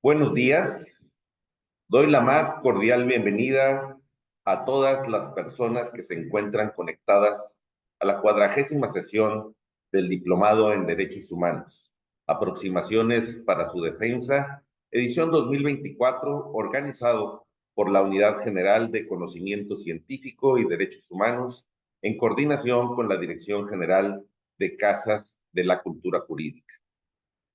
Buenos días. Doy la más cordial bienvenida a todas las personas que se encuentran conectadas a la 40ª sesión del Diplomado en Derechos Humanos, Aproximaciones para su Defensa, edición 2024, organizado por la Unidad General de Conocimiento Científico y Derechos Humanos, en coordinación con la Dirección General de Casas de la Cultura Jurídica.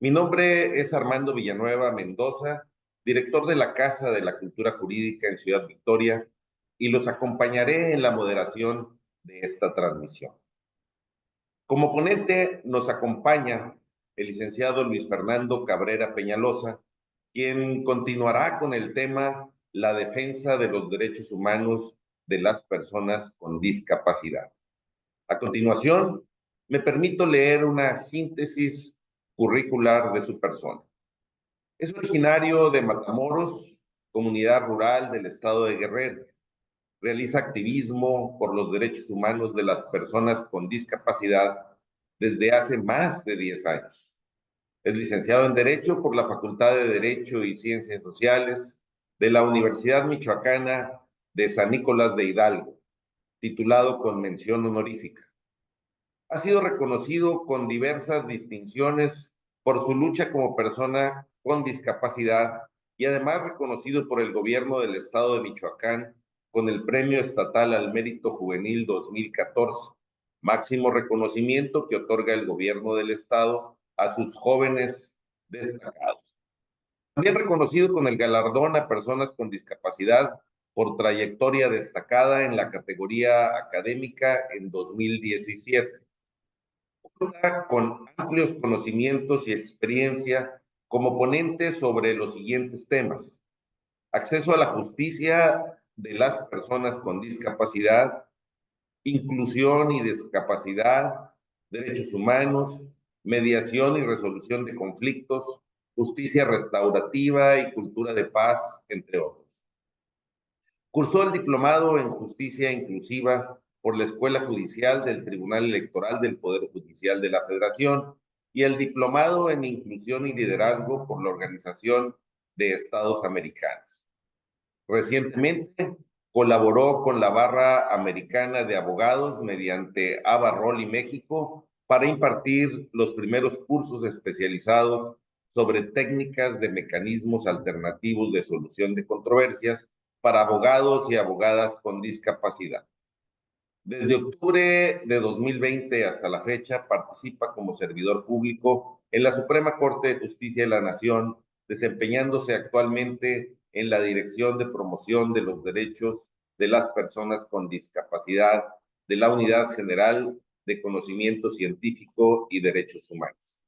Mi nombre es Armando Villanueva Mendoza, director de la Casa de la Cultura Jurídica en Ciudad Victoria, y los acompañaré en la moderación de esta transmisión. Como ponente nos acompaña el licenciado Luis Fernando Cabrera Peñalosa, quien continuará con el tema la defensa de los derechos humanos de las personas con discapacidad. A continuación, me permito leer una síntesis curricular de su persona. Es originario de Matamoros, comunidad rural del estado de Guerrero. Realiza activismo por los derechos humanos de las personas con discapacidad desde hace más de 10 años. Es licenciado en Derecho por la Facultad de Derecho y Ciencias Sociales de la Universidad Michoacana de San Nicolás de Hidalgo, titulado con mención honorífica. Ha sido reconocido con diversas distinciones por su lucha como persona con discapacidad y además reconocido por el gobierno del estado de Michoacán con el Premio Estatal al Mérito Juvenil 2014, máximo reconocimiento que otorga el gobierno del estado a sus jóvenes destacados. También reconocido con el galardón a personas con discapacidad por trayectoria destacada en la categoría académica en 2017. Cuenta con amplios conocimientos y experiencia como ponente sobre los siguientes temas: acceso a la justicia de las personas con discapacidad, inclusión y discapacidad, derechos humanos, mediación y resolución de conflictos, justicia restaurativa y cultura de paz, entre otros. Cursó el diplomado en Justicia Inclusiva por la Escuela Judicial del Tribunal Electoral del Poder Judicial de la Federación y el diplomado en Inclusión y Liderazgo por la Organización de Estados Americanos. Recientemente colaboró con la Barra Americana de Abogados mediante Abarrol y México para impartir los primeros cursos especializados sobre técnicas de mecanismos alternativos de solución de controversias para abogados y abogadas con discapacidad. Desde octubre de 2020 hasta la fecha, participa como servidor público en la Suprema Corte de Justicia de la Nación, desempeñándose actualmente en la Dirección de Promoción de los Derechos de las Personas con Discapacidad de la Unidad General de Conocimiento Científico y Derechos Humanos.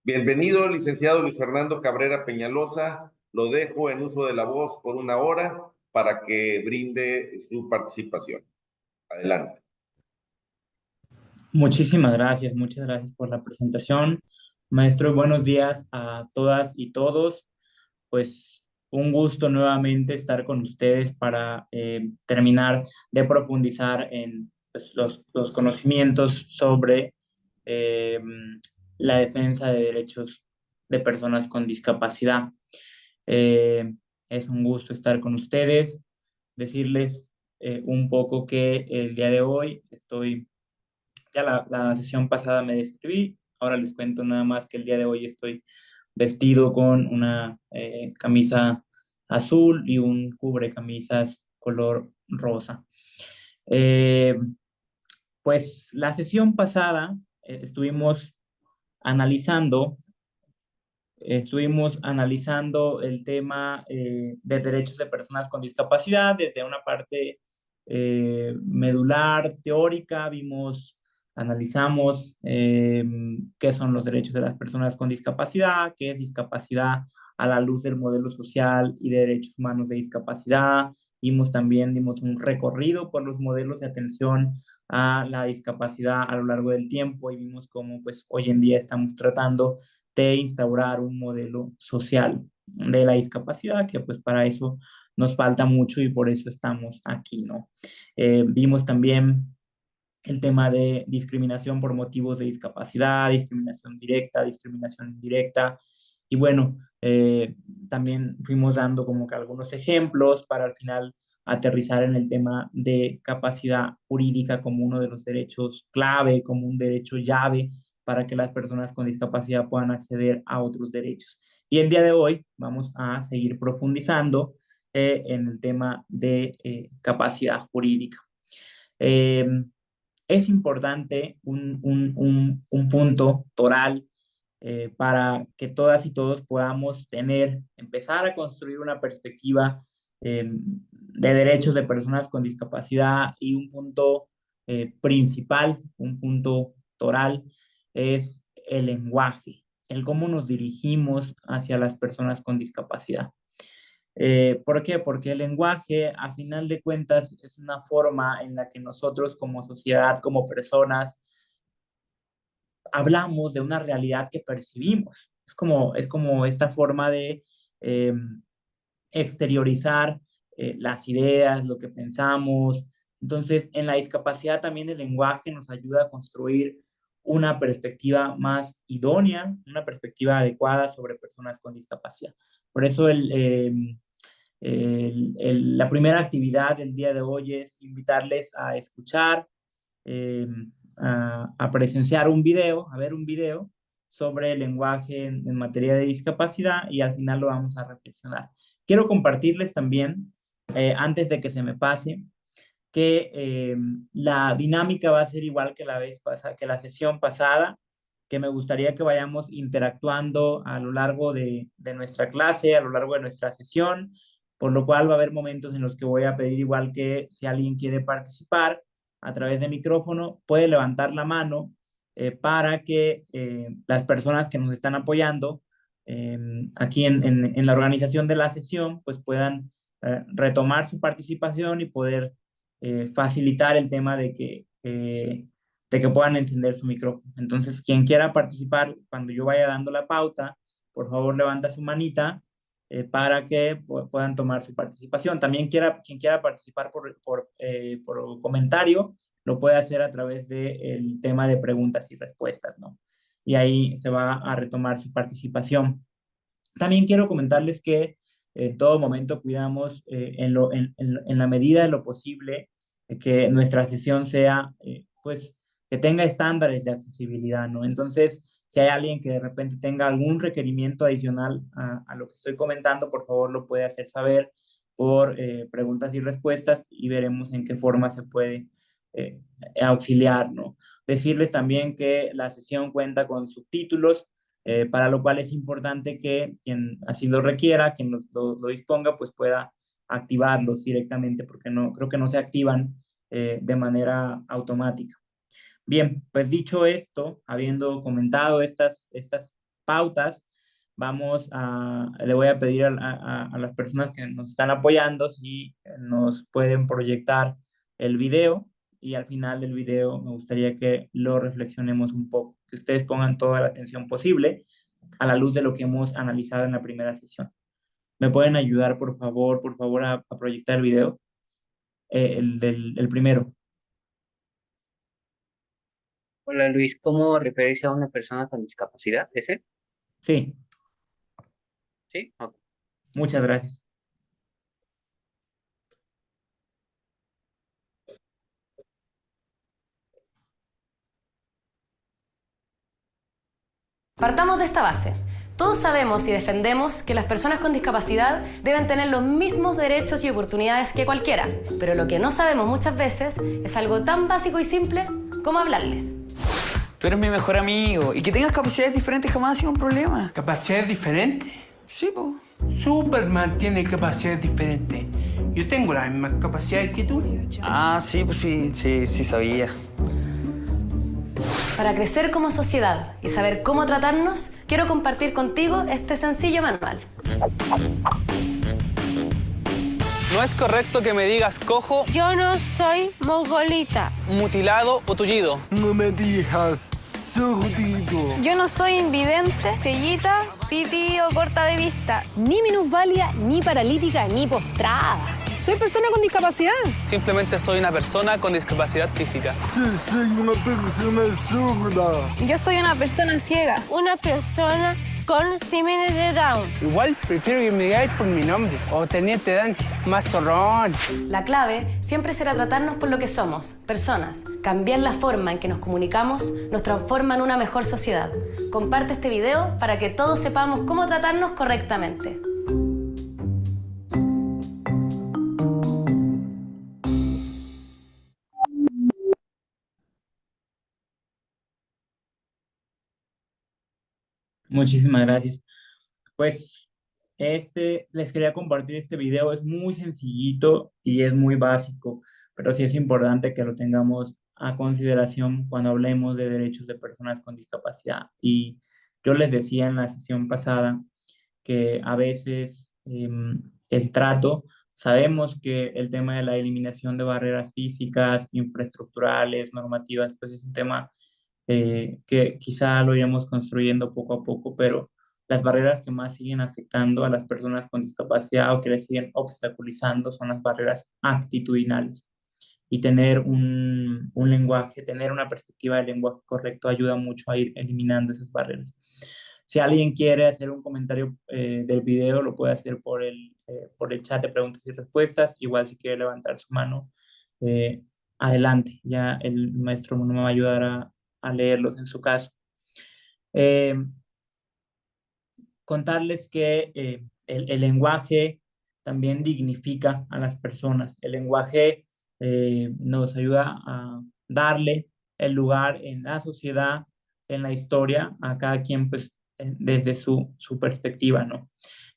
Bienvenido, licenciado Luis Fernando Cabrera Peñalosa. Lo dejo en uso de la voz por una hora para que brinde su participación. Adelante. Muchas gracias por la presentación. Maestro, buenos días a todas y todos. Pues un gusto nuevamente estar con ustedes para terminar de profundizar en pues, los conocimientos sobre eh, la defensa de derechos de personas con discapacidad. Eh, es un gusto estar con ustedes, decirles un poco que el día de hoy ya la sesión pasada me describí, ahora les cuento nada más que el día de hoy estoy vestido con una camisa azul y un cubrecamisas color rosa. Eh, pues la sesión pasada analizando, estuvimos analizando el tema de derechos de personas con discapacidad desde una parte medular, teórica, analizamos qué son los derechos de las personas con discapacidad, qué es discapacidad a la luz del modelo social y de derechos humanos de discapacidad. Dimos un recorrido por los modelos de atención a la discapacidad a lo largo del tiempo y vimos cómo pues hoy en día estamos tratando de instaurar un modelo social de la discapacidad, que pues para eso nos falta mucho y por eso estamos aquí, ¿no? Vimos también el tema de discriminación por motivos de discapacidad, discriminación directa, discriminación indirecta, Y bueno, también fuimos dando como que algunos ejemplos para al final aterrizar en el tema de capacidad jurídica como uno de los derechos clave, como un derecho llave para que las personas con discapacidad puedan acceder a otros derechos. Y el día de hoy vamos a seguir profundizando en el tema de capacidad jurídica. Eh, es importante un punto toral para que todas y todos podamos empezar a construir una perspectiva de derechos de personas con discapacidad y un punto principal, un punto toral, es el lenguaje, el cómo nos dirigimos hacia las personas con discapacidad. ¿Por qué? Porque el lenguaje, a final de cuentas, es una forma en la que nosotros como sociedad, como personas, hablamos de una realidad que percibimos. Es como esta forma de eh, exteriorizar las ideas, lo que pensamos. Entonces, en la discapacidad también el lenguaje nos ayuda a construir una perspectiva más idónea, una perspectiva adecuada sobre personas con discapacidad. Por eso la primera actividad del día de hoy es invitarles a escuchar, eh, a presenciar un video, a ver un video sobre el lenguaje en materia de discapacidad y al final lo vamos a reflexionar. Quiero compartirles también, antes de que se me pase, que la dinámica va a ser igual que la vez pasada, que la sesión pasada, que me gustaría que vayamos interactuando a lo largo de nuestra clase, a lo largo de nuestra sesión, por lo cual va a haber momentos en los que voy a pedir igual que si alguien quiere participar a través de micrófono, puede levantar la mano para que las personas que nos están apoyando aquí en la organización de la sesión, pues puedan retomar su participación y poder facilitar el tema de que puedan encender su micrófono. Entonces, quien quiera participar, cuando yo vaya dando la pauta, por favor levanta su manita para que puedan tomar su participación. También quien quiera participar por comentario, lo puede hacer a través del tema de preguntas y respuestas, ¿no? Y ahí se va a retomar su participación. También quiero comentarles que en todo momento cuidamos en la medida de lo posible que nuestra sesión sea, pues, que tenga estándares de accesibilidad, ¿no? Entonces, si hay alguien que de repente tenga algún requerimiento adicional a lo que estoy comentando, por favor lo puede hacer saber por preguntas y respuestas y veremos en qué forma se puede eh, auxiliar, ¿no? Decirles también que la sesión cuenta con subtítulos para lo cual es importante que quien así lo requiera, quien lo disponga, pues pueda activarlos directamente, porque no, creo que no se activan de manera automática. Bien, pues dicho esto, habiendo comentado estas pautas, le voy a pedir a las personas que nos están apoyando si nos pueden proyectar el video y al final del video me gustaría que lo reflexionemos un poco, que ustedes pongan toda la atención posible a la luz de lo que hemos analizado en la primera sesión. ¿Me pueden ayudar, por favor, a proyectar el video? El primero. Hola Luis, ¿cómo referirse a una persona con discapacidad? ¿Ese? Sí, Sí. Ok. muchas gracias. Partamos de esta base. Todos sabemos y defendemos que las personas con discapacidad deben tener los mismos derechos y oportunidades que cualquiera, pero lo que no sabemos muchas veces es algo tan básico y simple como hablarles. Tú eres mi mejor amigo y que tengas capacidades diferentes jamás ha sido un problema. ¿Capacidades diferentes? Sí, po. Superman tiene capacidades diferentes. Yo tengo las mismas capacidades que tú. Ah, sí, pues sí sabía. Para crecer como sociedad y saber cómo tratarnos, quiero compartir contigo este sencillo manual. No es correcto que me digas cojo, Yo no soy mongolita. mutilado o tullido. No me digas zurdito. Yo no soy invidente, cellita, piti o corta de vista. Ni minusválida, ni paralítica, ni postrada. Soy persona con discapacidad. Simplemente soy una persona con discapacidad física. Yo soy una persona zurda. Yo soy una persona ciega. Una persona con síndrome de Down. Igual prefiero que me digáis por mi nombre, o Teniente Dan, más zorrón. La clave siempre será tratarnos por lo que somos, personas. Cambiar la forma en que nos comunicamos nos transforma en una mejor sociedad. Comparte este video para que todos sepamos cómo tratarnos correctamente. Muchísimas gracias. Pues les quería compartir este video, es muy sencillito y es muy básico, pero sí es importante que lo tengamos a consideración cuando hablemos de derechos de personas con discapacidad. Y yo les decía en la sesión pasada que a veces el trato, sabemos que el tema de la eliminación de barreras físicas, infraestructurales, normativas, pues es un tema que quizá lo iremos construyendo poco a poco, pero las barreras que más siguen afectando a las personas con discapacidad o que les siguen obstaculizando son las barreras actitudinales. Y tener un lenguaje, tener una perspectiva del lenguaje correcto ayuda mucho a ir eliminando esas barreras. Si alguien quiere hacer un comentario del video, lo puede hacer por el chat de preguntas y respuestas. Igual si quiere levantar su mano, adelante. Ya el maestro no me va a ayudar a leerlos en su caso. Eh, Contarles que el lenguaje también dignifica a las personas. El lenguaje nos ayuda a darle el lugar en la sociedad, en la historia, a cada quien pues desde su perspectiva, ¿no?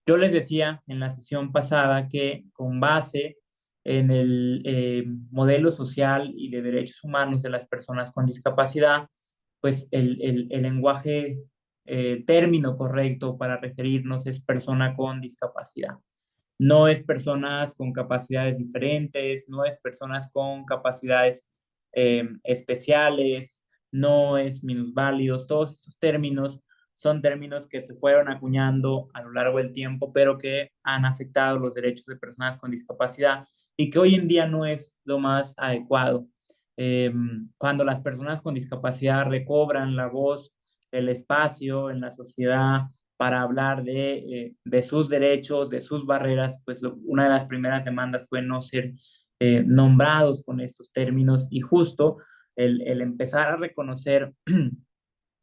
Yo les decía en la sesión pasada que con base en el modelo social y de derechos humanos de las personas con discapacidad, pues el lenguaje término correcto para referirnos es persona con discapacidad. No es personas con capacidades diferentes, no es personas con capacidades especiales, no es minusválidos. Todos estos términos son términos que se fueron acuñando a lo largo del tiempo, pero que han afectado los derechos de personas con discapacidad y que hoy en día no es lo más adecuado. Cuando las personas con discapacidad recobran la voz, el espacio en la sociedad para hablar de sus derechos, de sus barreras, pues una de las primeras demandas fue no ser nombrados con estos términos y justo el empezar a reconocer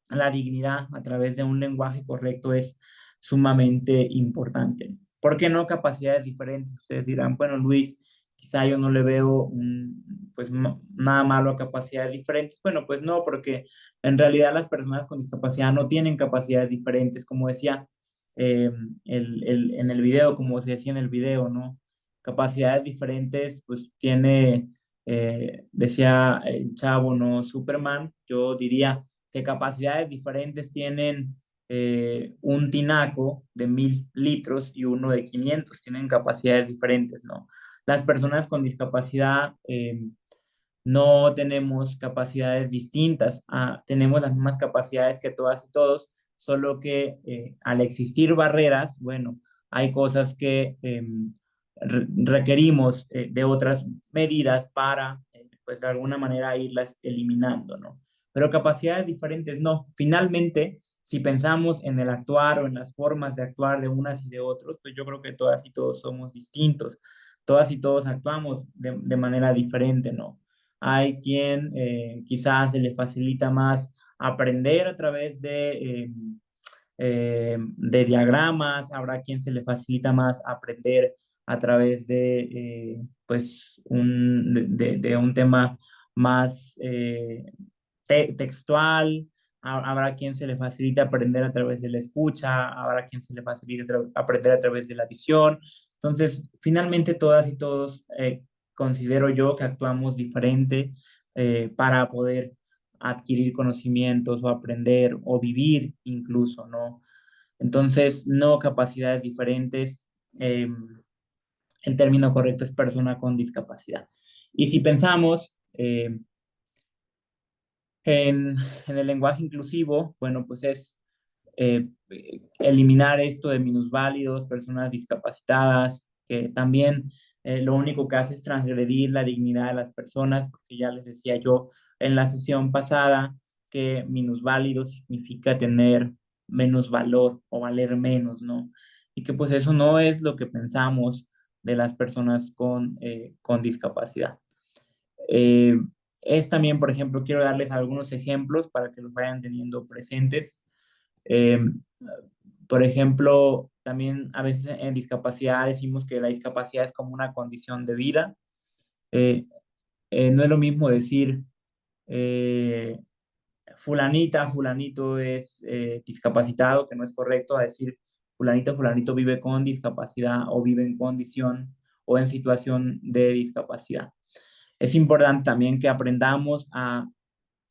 la dignidad a través de un lenguaje correcto es sumamente importante. ¿Por qué no capacidades diferentes? Ustedes dirán, bueno, Luis, quizá yo no le veo pues nada malo a capacidades diferentes. Bueno, pues no, porque en realidad las personas con discapacidad no tienen capacidades diferentes, como decía en el video, como se decía en el video, ¿no? Capacidades diferentes, pues tiene, decía el chavo, ¿no? Superman, yo diría que capacidades diferentes tienen un tinaco de 1000 litros y uno de 500, tienen capacidades diferentes, ¿no? Las personas con discapacidad no tenemos capacidades distintas, tenemos las mismas capacidades que todas y todos, solo que al existir barreras, bueno, hay cosas que requerimos de otras medidas para, pues de alguna manera, irlas eliminando, ¿no? Pero capacidades diferentes no. Finalmente, si pensamos en el actuar o en las formas de actuar de unas y de otros, pues yo creo que todas y todos somos distintos. Todas y todos actuamos de manera diferente, ¿no? Hay quien quizás se le facilita más aprender a través de diagramas, habrá quien se le facilita más aprender a través pues de un tema más textual, habrá quien se le facilita aprender a través de la escucha, habrá quien se le facilita aprender a través de la visión. Entonces, finalmente todas y todos considero yo que actuamos diferente para poder adquirir conocimientos o aprender o vivir incluso, ¿no? Entonces, no capacidades diferentes, el término correcto es persona con discapacidad. Y si pensamos en el lenguaje inclusivo, bueno, pues es eliminar esto de minusválidos, personas discapacitadas, que también lo único que hace es transgredir la dignidad de las personas, porque ya les decía yo en la sesión pasada que minusválido significa tener menos valor o valer menos, ¿no? Y que pues eso no es lo que pensamos de las personas con discapacidad. Eh, es también, por ejemplo, quiero darles algunos ejemplos para que los vayan teniendo presentes. Eh, por ejemplo, también a veces en discapacidad decimos que la discapacidad es como una condición de vida. Eh, no es lo mismo decir fulanita, fulanito es discapacitado, que no es correcto, a decir fulanita, fulanito vive con discapacidad o vive en condición o en situación de discapacidad. Es importante también que aprendamos a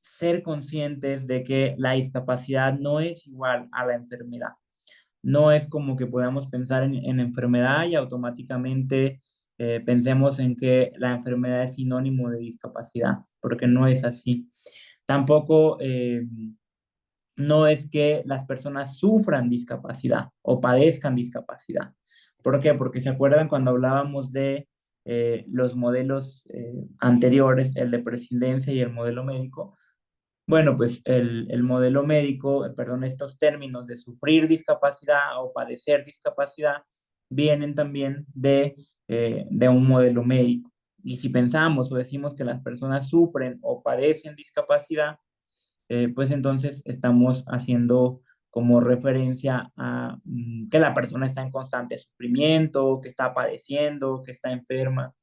ser conscientes de que la discapacidad no es igual a la enfermedad. No es como que podamos pensar en enfermedad y automáticamente pensemos en que la enfermedad es sinónimo de discapacidad, porque no es así. Tampoco no es que las personas sufran discapacidad o padezcan discapacidad. ¿Por qué? Porque se acuerdan cuando hablábamos de los modelos anteriores, el de presidencia y el modelo médico. Bueno, pues el modelo médico, perdón, estos términos de sufrir discapacidad o padecer discapacidad vienen también de un modelo médico. Y si pensamos o decimos que las personas sufren o padecen discapacidad, pues entonces estamos haciendo como referencia a que la persona está en constante sufrimiento, que está padeciendo, que está enferma,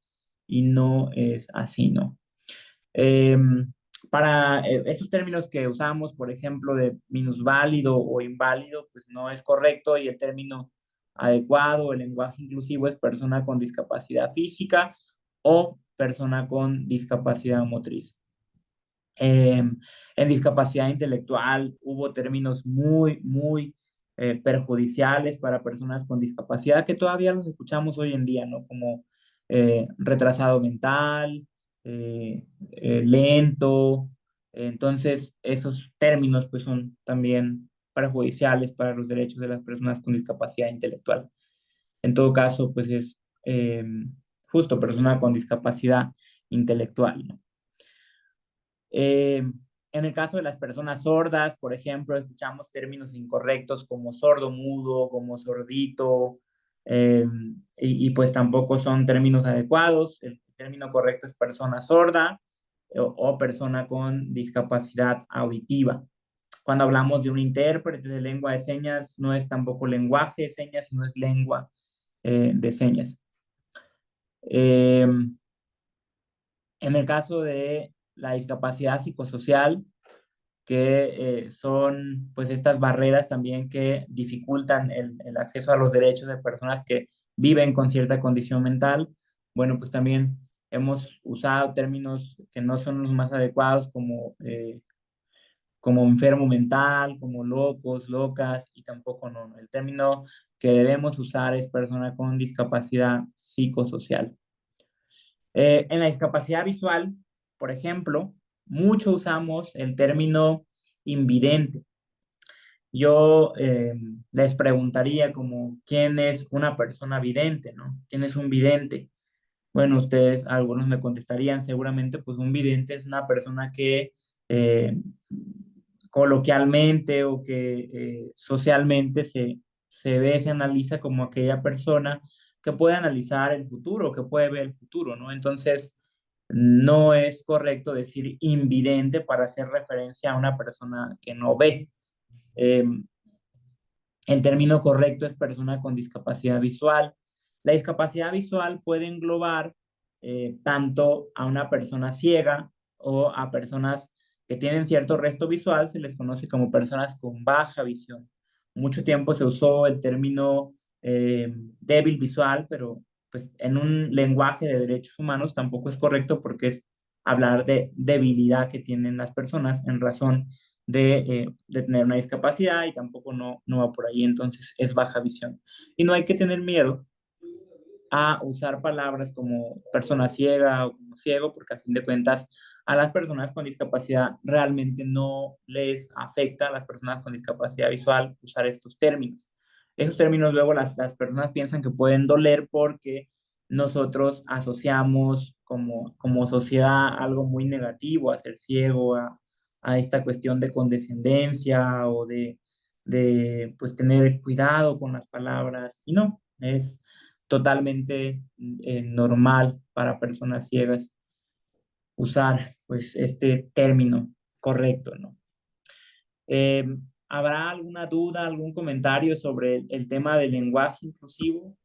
y no es así, ¿no? Eh, para esos términos que usamos, por ejemplo, de minusválido o inválido, pues no es correcto y el término adecuado, el lenguaje inclusivo es persona con discapacidad física o persona con discapacidad motriz. En discapacidad intelectual hubo términos muy perjudiciales para personas con discapacidad que todavía los escuchamos hoy en día, ¿no? Como retrasado mental, lento. Entonces, esos términos pues son también perjudiciales para los derechos de las personas con discapacidad intelectual. En todo caso, pues es justo persona con discapacidad intelectual, ¿no? En el caso de las personas sordas, por ejemplo, escuchamos términos incorrectos como sordo mudo, como sordito, pues tampoco son términos adecuados. El término correcto es persona sorda o persona con discapacidad auditiva. Cuando hablamos de un intérprete de lengua de señas, no es tampoco lenguaje de señas, sino es lengua de señas. En el caso de la discapacidad psicosocial, que son pues estas barreras también que dificultan el acceso a los derechos de personas que viven con cierta condición mental. Bueno, pues también hemos usado términos que no son los más adecuados como enfermo mental, como locos, locas, y tampoco no. El término que debemos usar es persona con discapacidad psicosocial. En la discapacidad visual, por ejemplo, mucho usamos el término invidente. Yo les preguntaría como, ¿quién es una persona vidente, no? ¿Quién es un vidente? Bueno, ustedes, algunos me contestarían seguramente, pues un vidente es una persona que eh, coloquialmente o que socialmente se ve, se analiza como aquella persona que puede analizar el futuro, que puede ver el futuro, ¿no? Entonces, no es correcto decir invidente para hacer referencia a una persona que no ve. Eh, el término correcto es persona con discapacidad visual. La discapacidad visual puede englobar tanto a una persona ciega o a personas que tienen cierto resto visual, se les conoce como personas con baja visión. Mucho tiempo se usó el término débil visual, pero pues en un lenguaje de derechos humanos tampoco es correcto porque es hablar de debilidad que tienen las personas en razón de tener una discapacidad y tampoco no va por ahí, entonces es baja visión. Y no hay que tener miedo a usar palabras como persona ciega o como ciego, porque a fin de cuentas a las personas con discapacidad realmente no les afecta a las personas con discapacidad visual usar estos términos. Esos términos luego las personas piensan que pueden doler porque nosotros asociamos como sociedad algo muy negativo a ser ciego, a esta cuestión de condescendencia o pues tener cuidado con las palabras, y no, es totalmente normal para personas ciegas usar pues este término correcto, ¿no? Eh, ¿Habrá alguna duda, algún comentario sobre el tema del lenguaje inclusivo?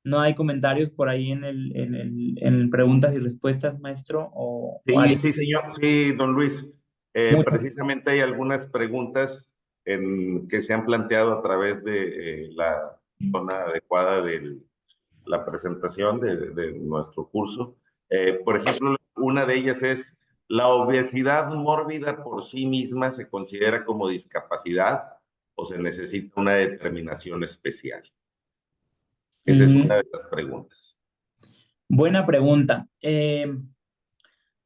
¿No hay comentarios por ahí en preguntas y respuestas, maestro? ¿O Sí, alguien? sí, señor, sí, don Luis. Muchas. Precisamente hay algunas preguntas que se han planteado a través de la zona adecuada de la presentación de nuestro curso. Por ejemplo, una de ellas es, ¿la obesidad mórbida por sí misma se considera como discapacidad o se necesita una determinación especial? Esa es una de las preguntas. Buena pregunta.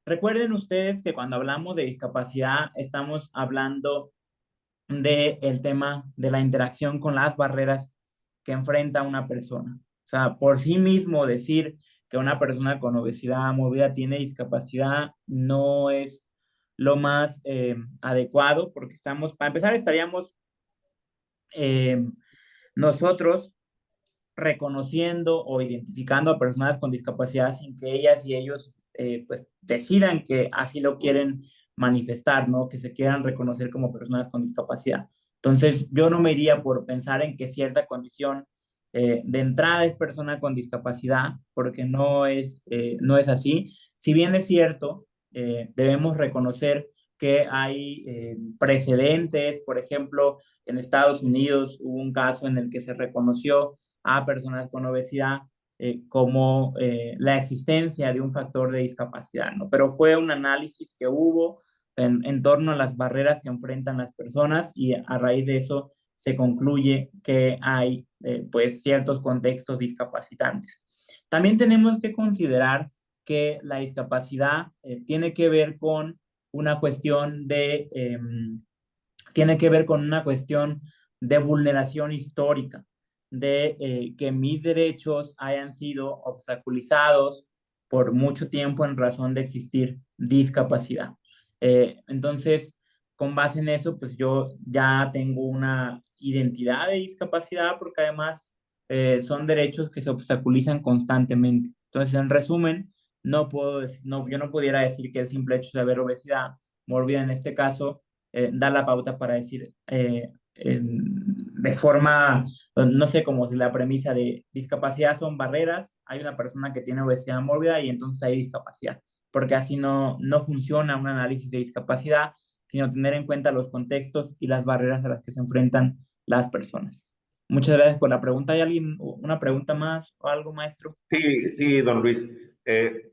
Recuerden ustedes que cuando hablamos de discapacidad estamos hablando del tema de la interacción con las barreras que enfrenta una persona. O sea, por sí mismo decir que una persona con obesidad mórbida tiene discapacidad no es lo más adecuado, porque para empezar, estaríamos eh, nosotros reconociendo o identificando a personas con discapacidad sin que ellas y ellos pues decidan que así lo quieren manifestar, ¿no? Que se quieran reconocer como personas con discapacidad. Entonces, yo no me iría por pensar en que cierta condición de entrada es persona con discapacidad, porque no es así. Si bien es cierto, debemos reconocer que hay precedentes, por ejemplo, en Estados Unidos hubo un caso en el que se reconoció a personas con obesidad como la existencia de un factor de discapacidad, ¿no? Pero fue un análisis que hubo en torno a las barreras que enfrentan las personas y a raíz de eso se concluye que hay pues ciertos contextos discapacitantes. También tenemos que considerar que la discapacidad tiene que ver con una cuestión tiene que ver con una cuestión de vulneración histórica, de que mis derechos hayan sido obstaculizados por mucho tiempo en razón de existir discapacidad. Entonces, con base en eso, pues yo ya tengo una identidad de discapacidad porque además son derechos que se obstaculizan constantemente. Entonces, en resumen, yo no pudiera decir que el simple hecho de haber obesidad mórbida en este caso dar la pauta para decir de forma, no sé, como si la premisa de discapacidad son barreras, hay una persona que tiene obesidad mórbida y entonces hay discapacidad, porque así no funciona un análisis de discapacidad, sino tener en cuenta los contextos y las barreras a las que se enfrentan las personas. Muchas gracias por la pregunta. ¿Hay alguien, una pregunta más o algo, maestro? Sí, sí, don Luis.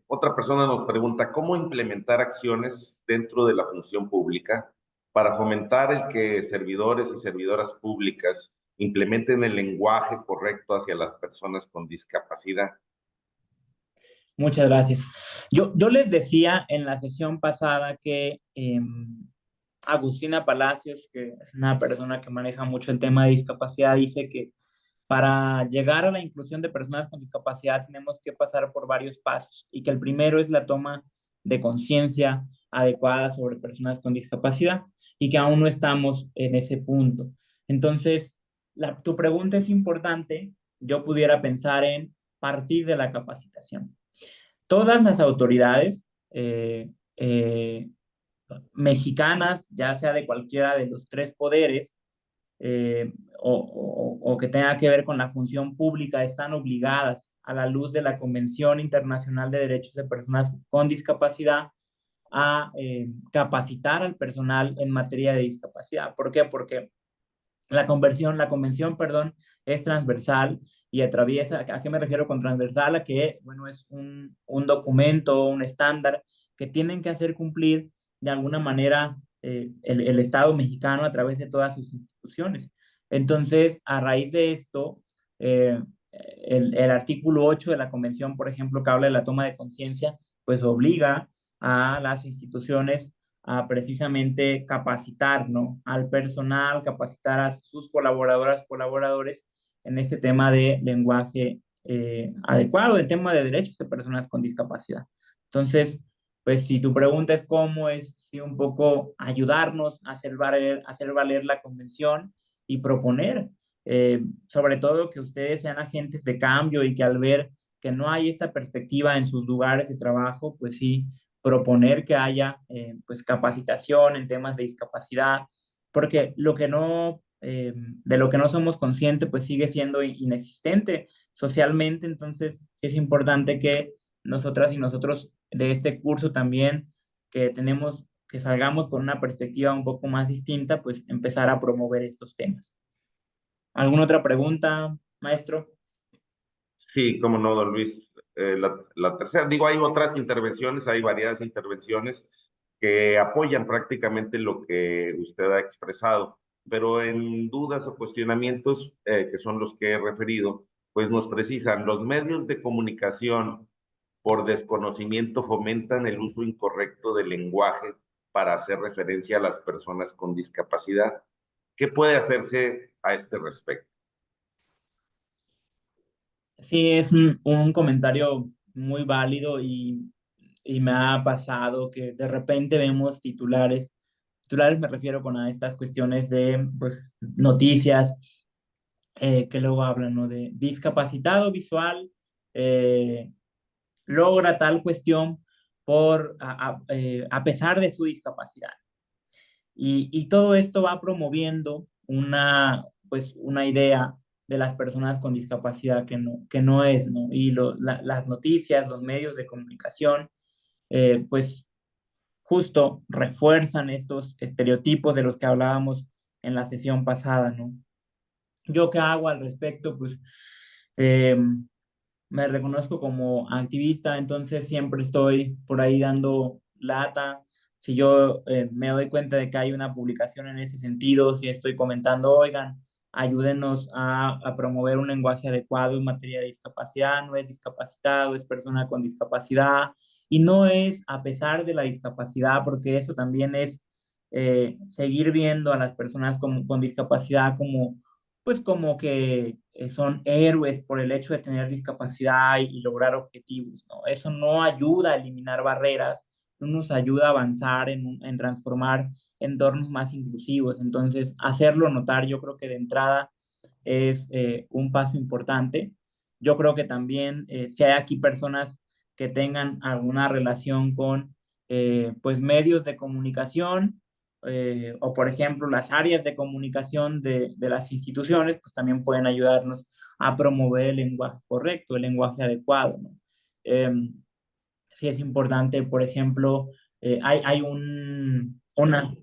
Otra persona nos pregunta, ¿cómo implementar acciones dentro de la función pública para fomentar el que servidores y servidoras públicas implementen el lenguaje correcto hacia las personas con discapacidad? Muchas gracias. Yo les decía en la sesión pasada que Agustina Palacios, que es una persona que maneja mucho el tema de discapacidad, dice que para llegar a la inclusión de personas con discapacidad tenemos que pasar por varios pasos y que el primero es la toma de conciencia adecuada sobre personas con discapacidad y que aún no estamos en ese punto. Entonces, tu pregunta es importante. Yo pudiera pensar en partir de la capacitación. Todas las autoridades mexicanas, ya sea de cualquiera de los tres poderes, o que tenga que ver con la función pública, están obligadas a la luz de la Convención Internacional de Derechos de Personas con Discapacidad a capacitar al personal en materia de discapacidad. ¿Por qué? Porque la convención, perdón, es transversal y atraviesa, ¿a qué me refiero con transversal? A que, bueno, es un documento, un estándar que tienen que hacer cumplir de alguna manera el Estado mexicano a través de todas sus instituciones. Entonces, a raíz de esto, el artículo 8 de la convención, por ejemplo, que habla de la toma de conciencia, pues obliga a las instituciones a precisamente capacitar, ¿no? Al personal, capacitar a sus colaboradoras, colaboradores en este tema de lenguaje adecuado, el tema de derechos de personas con discapacidad. Entonces, pues si tu pregunta es cómo, es sí, un poco ayudarnos a hacer valer la convención y proponer, sobre todo que ustedes sean agentes de cambio y que al ver que no hay esta perspectiva en sus lugares de trabajo, pues sí, proponer que haya pues capacitación en temas de discapacidad, porque de lo que no somos conscientes, pues sigue siendo inexistente socialmente. Entonces sí es importante que nosotras y nosotros de este curso también, que salgamos con una perspectiva un poco más distinta, pues empezar a promover estos temas. ¿Alguna otra pregunta, maestro? Sí, cómo no, don Luis. La tercera, digo, hay otras intervenciones, hay variadas intervenciones que apoyan prácticamente lo que usted ha expresado, pero en dudas o cuestionamientos, que son los que he referido, pues nos precisan, los medios de comunicación por desconocimiento fomentan el uso incorrecto del lenguaje para hacer referencia a las personas con discapacidad. ¿Qué puede hacerse a este respecto? Sí, es un comentario muy válido y me ha pasado que de repente vemos titulares me refiero a estas cuestiones de pues, noticias que luego hablan, ¿no? De discapacitado visual, eh, logra tal cuestión a pesar de su discapacidad. Y todo esto va promoviendo pues, una idea de las personas con discapacidad que no es, ¿no? Y las noticias, los medios de comunicación, pues justo refuerzan estos estereotipos de los que hablábamos en la sesión pasada, ¿no? ¿Yo qué hago al respecto? Pues eh, me reconozco como activista, entonces siempre estoy por ahí dando lata. Si yo me doy cuenta de que hay una publicación en ese sentido, si estoy comentando, oigan, ayúdenos a promover un lenguaje adecuado en materia de discapacidad, no es discapacitado, es persona con discapacidad, y no es a pesar de la discapacidad, porque eso también es seguir viendo a las personas con discapacidad como pues como que son héroes por el hecho de tener discapacidad y lograr objetivos, ¿no? Eso no ayuda a eliminar barreras, no nos ayuda a avanzar en transformar entornos más inclusivos. Entonces, hacerlo notar, yo creo que de entrada es un paso importante. Yo creo que también si hay aquí personas que tengan alguna relación con pues medios de comunicación, o por ejemplo las áreas de comunicación de las instituciones, pues también pueden ayudarnos a promover el lenguaje correcto, el lenguaje adecuado, ¿no? Sí es importante, por ejemplo, hay una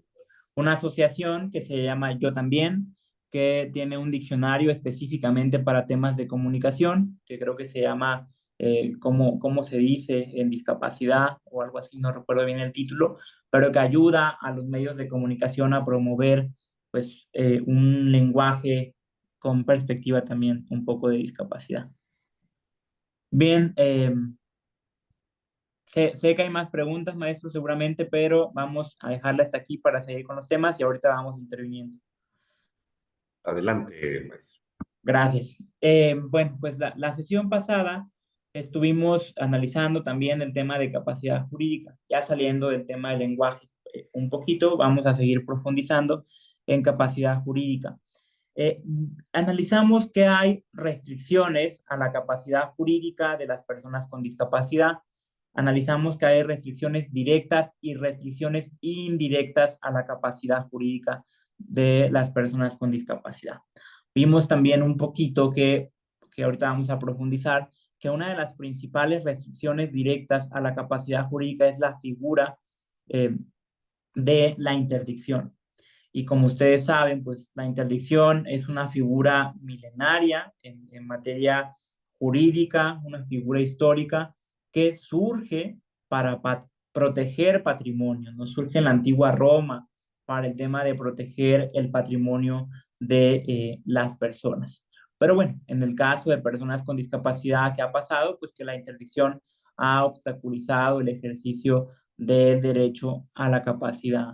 asociación que se llama Yo También, que tiene un diccionario específicamente para temas de comunicación, que creo que se llama cómo se dice en discapacidad o algo así, no recuerdo bien el título, pero que ayuda a los medios de comunicación a promover pues un lenguaje con perspectiva también un poco de discapacidad. Bien, sé que hay más preguntas, maestro, seguramente, pero vamos a dejarla hasta aquí para seguir con los temas y ahorita vamos interviniendo. Adelante, maestro. Gracias. Bueno, pues la sesión pasada estuvimos analizando también el tema de capacidad jurídica, ya saliendo del tema del lenguaje un poquito, vamos a seguir profundizando en capacidad jurídica. Analizamos que hay restricciones a la capacidad jurídica de las personas con discapacidad. Analizamos que hay restricciones directas y restricciones indirectas a la capacidad jurídica de las personas con discapacidad. Vimos también un poquito que ahorita vamos a profundizar, que una de las principales restricciones directas a la capacidad jurídica es la figura de la interdicción. Y como ustedes saben, pues la interdicción es una figura milenaria en materia jurídica, una figura histórica que surge para proteger patrimonio, ¿no? Surge en la antigua Roma para el tema de proteger el patrimonio de las personas. Pero bueno, en el caso de personas con discapacidad, ¿qué ha pasado? Pues que la interdicción ha obstaculizado el ejercicio del derecho a la capacidad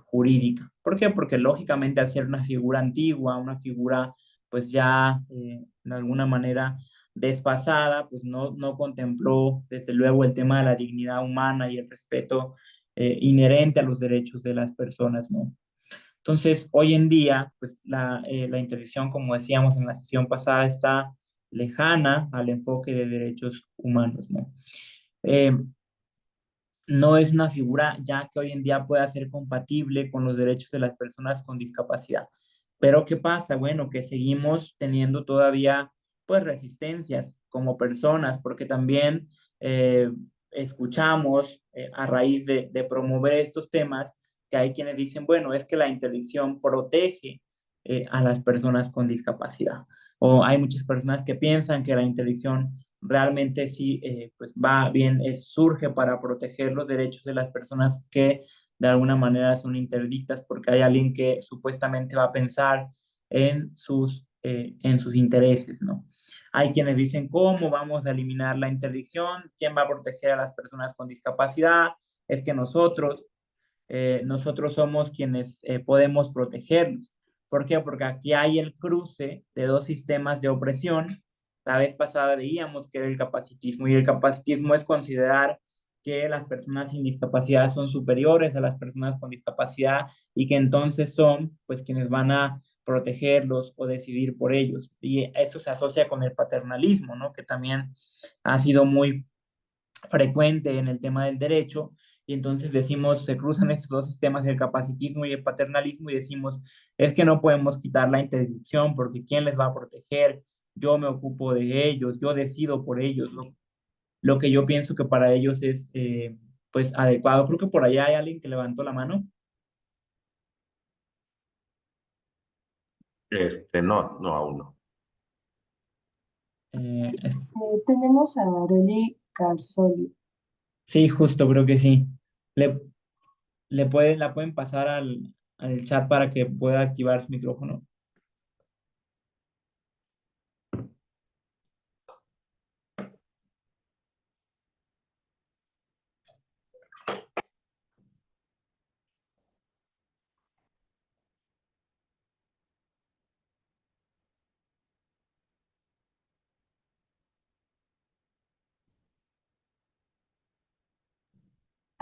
jurídica. ¿Por qué? Porque lógicamente al ser una figura antigua, una figura pues ya de alguna manera desfasada, pues no contempló desde luego el tema de la dignidad humana y el respeto inherente a los derechos de las personas, ¿no? Entonces, hoy en día, pues la intersección, como decíamos en la sesión pasada, está lejana al enfoque de derechos humanos, ¿no? Eh, no es una figura ya que hoy en día pueda ser compatible con los derechos de las personas con discapacidad. Pero ¿qué pasa? Bueno, que seguimos teniendo todavía pues resistencias como personas, porque también escuchamos a raíz de promover estos temas que hay quienes dicen, bueno, es que la interdicción protege a las personas con discapacidad. O hay muchas personas que piensan que la interdicción realmente sí pues va bien, surge para proteger los derechos de las personas que de alguna manera son interdictas, porque hay alguien que supuestamente va a pensar en sus intereses, ¿no? Hay quienes dicen, ¿cómo vamos a eliminar la interdicción? ¿Quién va a proteger a las personas con discapacidad? Es que nosotros somos quienes podemos protegerlos. ¿Por qué? Porque aquí hay el cruce de dos sistemas de opresión. La vez pasada veíamos que era el capacitismo, y el capacitismo es considerar que las personas sin discapacidad son superiores a las personas con discapacidad y que entonces son pues quienes van a protegerlos o decidir por ellos. Y eso se asocia con el paternalismo, ¿no? Que también ha sido muy frecuente en el tema del derecho, y entonces decimos, se cruzan estos dos sistemas, el capacitismo y el paternalismo, y decimos, es que no podemos quitar la interdicción porque ¿quién les va a proteger? Yo me ocupo de ellos, yo decido por ellos, lo que yo pienso que para ellos es pues adecuado. Creo que por allá hay alguien que levantó la mano. No, aún no. Es- Tenemos a Arely Carsoli. sí, justo, creo que sí. Le, la pueden pasar al chat para que pueda activar su micrófono.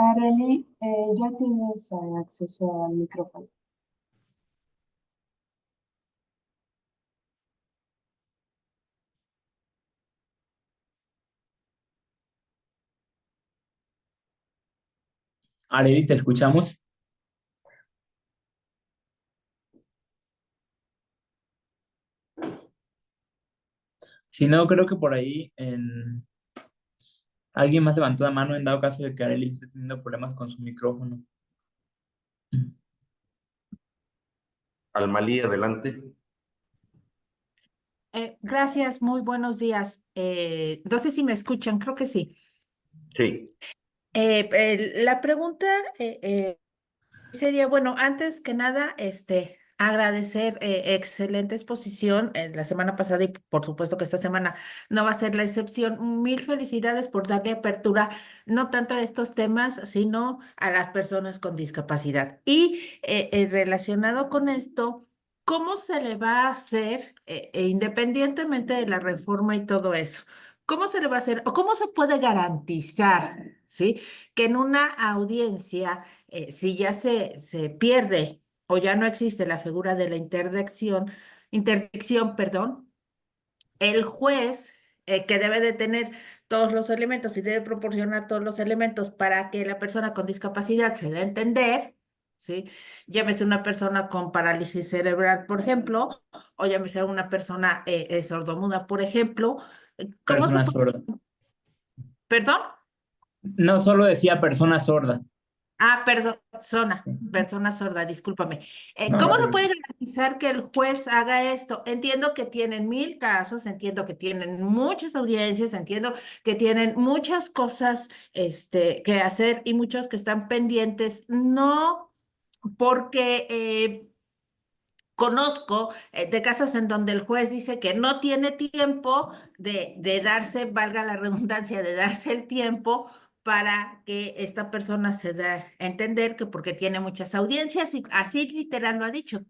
Arely, ya tienes acceso al micrófono. Areli, te escuchamos. Si no, creo que por ahí alguien más levantó la mano en dado caso de que Arely esté teniendo problemas con su micrófono. Almalí, adelante. Gracias, muy buenos días. No sé si me escuchan, creo que sí. Sí. La pregunta sería, bueno, antes que nada, agradecer excelente exposición la semana pasada y por supuesto que esta semana no va a ser la excepción. Mil felicidades por darle apertura no tanto a estos temas, sino a las personas con discapacidad. Y relacionado con esto, ¿cómo se le va a hacer, independientemente de la reforma y todo eso? ¿Cómo se le va a hacer o cómo se puede garantizar, ¿sí? Que en una audiencia si ya se pierde o ya no existe la figura de la interdicción, perdón, el juez que debe de tener todos los elementos y debe proporcionar todos los elementos para que la persona con discapacidad se dé a entender, ¿sí? Llámese una persona con parálisis cerebral, por ejemplo, o llámese una persona sordomuda, por ejemplo. ¿Cómo se Persona puede? sorda. ¿Perdón? No, solo decía persona sorda. Ah, perdón, persona sorda, discúlpame. No, no ¿Cómo te se puede preocupes. garantizar que el juez haga esto? Entiendo que tienen mil casos, entiendo que tienen muchas audiencias, entiendo que tienen muchas cosas, que hacer y muchos que están pendientes, no porque conozco de casos en donde el juez dice que no tiene tiempo de darse, valga la redundancia, de darse el tiempo para que esta persona se dé a entender que porque tiene muchas audiencias y así literal lo ha dicho.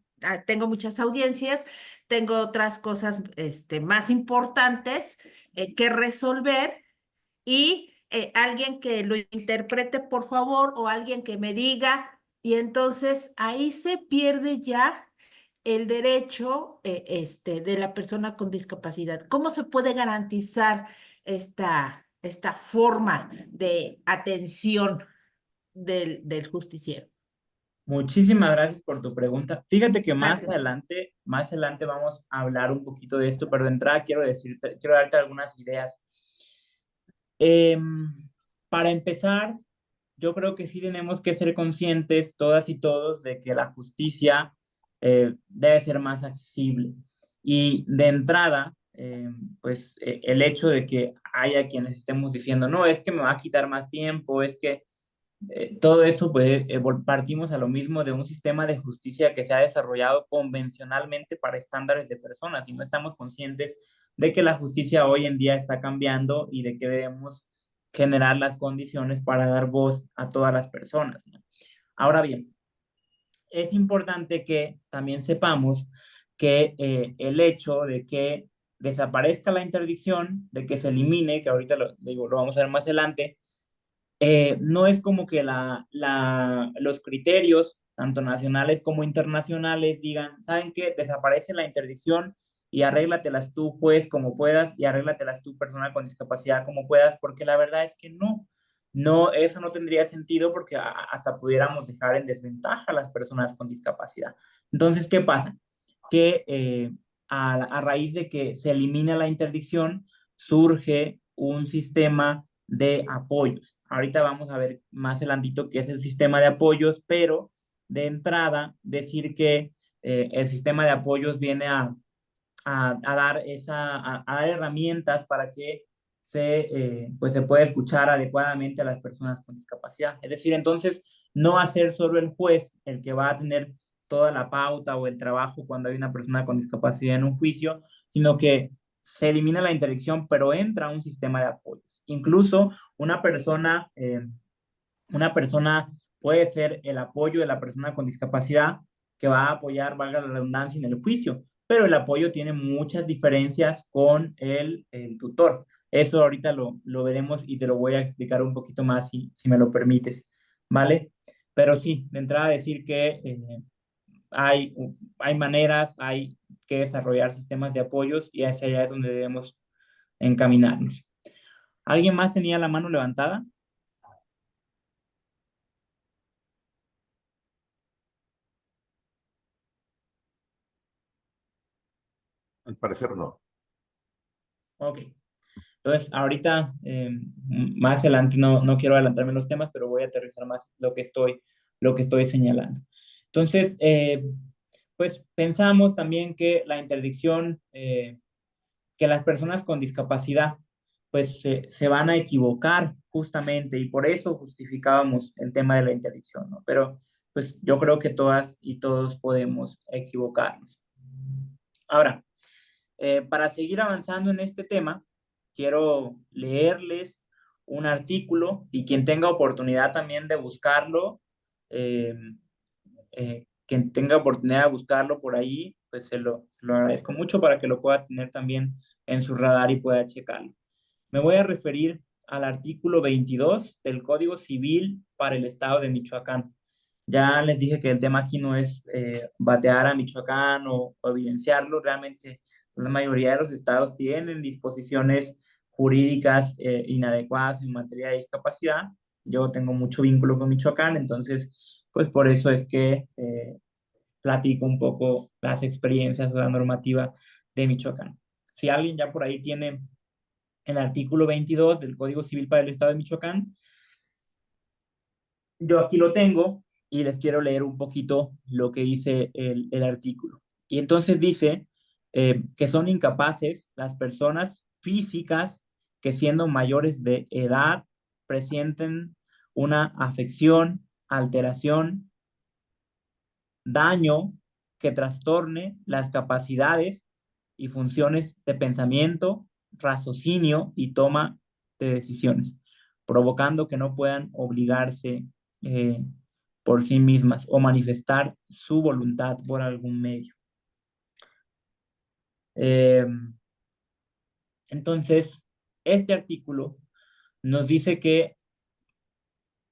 tengo muchas audiencias, tengo otras cosas más importantes que resolver y alguien que lo interprete, por favor, o alguien que me diga, y entonces ahí se pierde ya el derecho de la persona con discapacidad. ¿Cómo se puede garantizar esta forma de atención del justiciero? Muchísimas gracias por tu pregunta. Fíjate que Gracias. más adelante vamos a hablar un poquito de esto, pero de entrada quiero darte algunas ideas. Em, para empezar, yo creo que sí tenemos que ser conscientes, todas y todos, de que la justicia debe ser más accesible. Y de entrada, pues el hecho de que haya quienes estemos diciendo, no, es que me va a quitar más tiempo, es que todo eso, pues, partimos a lo mismo de un sistema de justicia que se ha desarrollado convencionalmente para estándares de personas y no estamos conscientes de que la justicia hoy en día está cambiando y de que debemos generar las condiciones para dar voz a todas las personas, ¿no? Ahora bien, es importante que también sepamos que el hecho de que desaparezca la interdicción, de que se elimine, que ahorita lo vamos a ver más adelante, no es como que los criterios, tanto nacionales como internacionales, digan, ¿saben qué? Desaparece la interdicción y arréglatelas tú, juez, como puedas, y arréglatelas tú, persona con discapacidad, como puedas, porque la verdad es que no, eso no tendría sentido porque hasta pudiéramos dejar en desventaja a las personas con discapacidad. Entonces, ¿qué pasa? Que a raíz de que se elimina la interdicción, surge un sistema de apoyos. Ahorita vamos a ver más adelantito qué es el sistema de apoyos, pero de entrada decir que el sistema de apoyos viene a dar a dar herramientas para que pues se pueda escuchar adecuadamente a las personas con discapacidad. Es decir, entonces, no va a ser solo el juez el que va a tener toda la pauta o el trabajo cuando hay una persona con discapacidad en un juicio, sino que se elimina la interdicción, pero entra un sistema de apoyos. Incluso una persona puede ser el apoyo de la persona con discapacidad que va a apoyar, valga la redundancia, en el juicio, pero el apoyo tiene muchas diferencias con el tutor. Eso ahorita lo veremos y te lo voy a explicar un poquito más si me lo permites, ¿vale? Pero sí, de entrada decir que hay, hay maneras, hay que desarrollar sistemas de apoyos y hacia allá es donde debemos encaminarnos. ¿Alguien más tenía la mano levantada? Al parecer no. Ok. Entonces, ahorita, más adelante, no quiero adelantarme los temas, pero voy a aterrizar más lo que estoy señalando. Entonces, pues pensamos también que la interdicción, que las personas con discapacidad, pues se van a equivocar justamente y por eso justificábamos el tema de la interdicción, ¿no? Pero pues yo creo que todas y todos podemos equivocarnos. Ahora, para seguir avanzando en este tema, quiero leerles un artículo y quien tenga oportunidad también de buscarlo, eh, quien tenga oportunidad de buscarlo por ahí, pues se lo agradezco mucho para que lo pueda tener también en su radar y pueda checarlo. Me voy a referir al artículo 22 del Código Civil para el Estado de Michoacán. Ya les dije que el tema aquí no es batear a Michoacán o evidenciarlo, realmente la mayoría de los estados tienen disposiciones jurídicas inadecuadas en materia de discapacidad. Yo tengo mucho vínculo con Michoacán, entonces, pues por eso es que platico un poco las experiencias o la normativa de Michoacán. Si alguien ya por ahí tiene el artículo 22 del Código Civil para el Estado de Michoacán, yo aquí lo tengo y les quiero leer un poquito lo que dice el artículo. Y entonces dice que son incapaces las personas físicas que siendo mayores de edad presenten una afección, alteración, daño que trastorne las capacidades y funciones de pensamiento, raciocinio y toma de decisiones, provocando que no puedan obligarse por sí mismas o manifestar su voluntad por algún medio. Entonces, este artículo nos dice que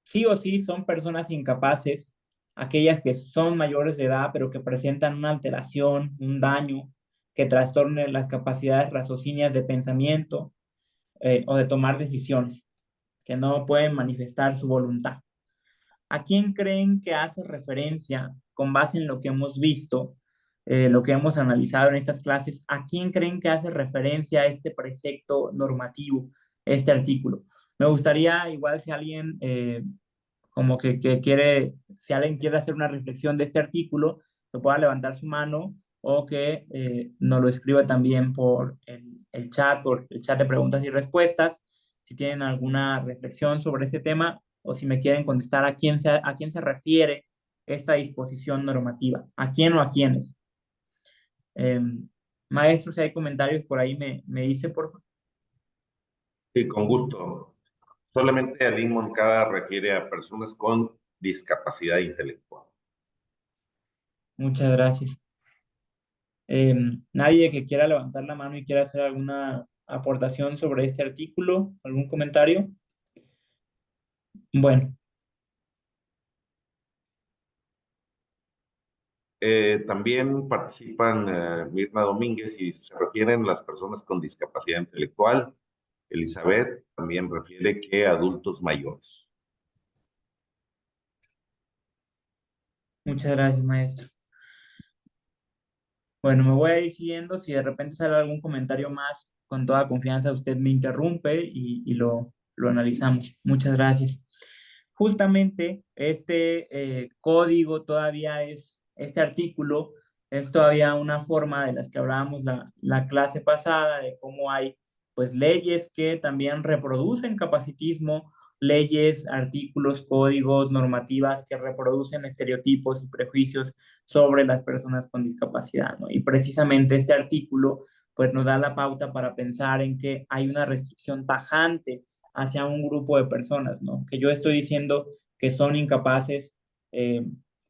sí o sí son personas incapaces, aquellas que son mayores de edad, pero que presentan una alteración, un daño, que trastorne las capacidades raciocíneas de pensamiento o de tomar decisiones, que no pueden manifestar su voluntad. ¿A quién creen que hace referencia, con base en lo que hemos visto, lo que hemos analizado en estas clases, a quién creen que hace referencia este precepto normativo, este artículo? Me gustaría, igual, si alguien como que quiere, si alguien quiere hacer una reflexión de este artículo, que pueda levantar su mano o que nos lo escriba también por por el chat de preguntas y respuestas, si tienen alguna reflexión sobre este tema o si me quieren contestar a quién se refiere esta disposición normativa, a quién o a quiénes. Maestro, si hay comentarios por ahí, me dice, por favor. Sí, con gusto. Solamente Aline Moncada refiere a personas con discapacidad intelectual. Muchas gracias. Nadie que quiera levantar la mano y quiera hacer alguna aportación sobre este artículo, algún comentario. Bueno, También participan Mirna Domínguez y se refieren las personas con discapacidad intelectual. Elizabeth también refiere que adultos mayores. muchas gracias, maestro. Bueno, me voy a ir siguiendo. Si de repente sale algún comentario más, con toda confianza usted me interrumpe y lo analizamos. Muchas gracias. Justamente este código todavía este artículo es todavía una forma de las que hablábamos la clase pasada, de cómo hay pues leyes que también reproducen capacitismo, leyes, artículos, códigos, normativas que reproducen estereotipos y prejuicios sobre las personas con discapacidad, ¿no? Y precisamente este artículo pues nos da la pauta para pensar en que hay una restricción tajante hacia un grupo de personas, ¿no? Que yo estoy diciendo que son incapaces,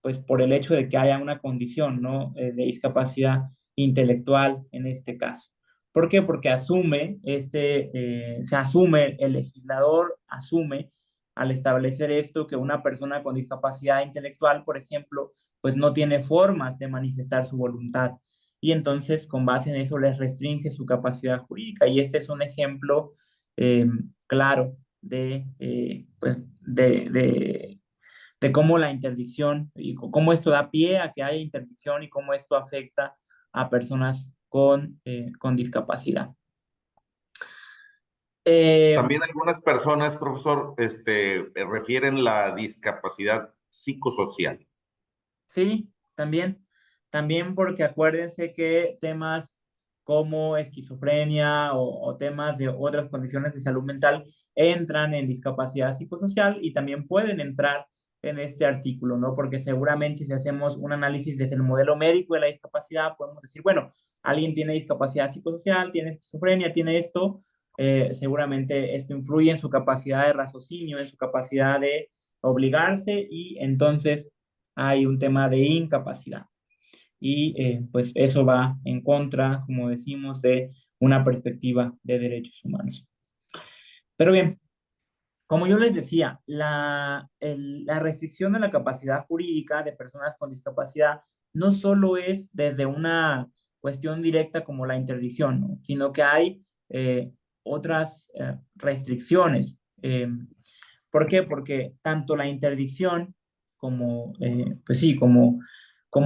pues por el hecho de que haya una condición, ¿no? De discapacidad intelectual en este caso. ¿Por qué? Porque se asume, el legislador asume al establecer esto que una persona con discapacidad intelectual, por ejemplo, pues no tiene formas de manifestar su voluntad. Y entonces, con base en eso, les restringe su capacidad jurídica. Y este es un ejemplo claro pues de cómo la interdicción y cómo esto da pie a que haya interdicción y cómo esto afecta a personas con discapacidad. También algunas personas, profesor, refieren la discapacidad psicosocial. Sí, también porque acuérdense que temas como esquizofrenia o temas de otras condiciones de salud mental entran en discapacidad psicosocial y también pueden entrar en este artículo, ¿no? Porque seguramente si hacemos un análisis desde el modelo médico de la discapacidad, podemos decir, bueno, alguien tiene discapacidad psicosocial, tiene esquizofrenia, tiene esto, seguramente esto influye en su capacidad de raciocinio, en su capacidad de obligarse y entonces hay un tema de incapacidad. Y pues eso va en contra, como decimos, de una perspectiva de derechos humanos. Pero bien, como yo les decía, la restricción de la capacidad jurídica de personas con discapacidad no solo es desde una cuestión directa como la interdicción, ¿no? Sino que hay otras restricciones. ¿Por qué? Porque tanto la interdicción como, pues sí, como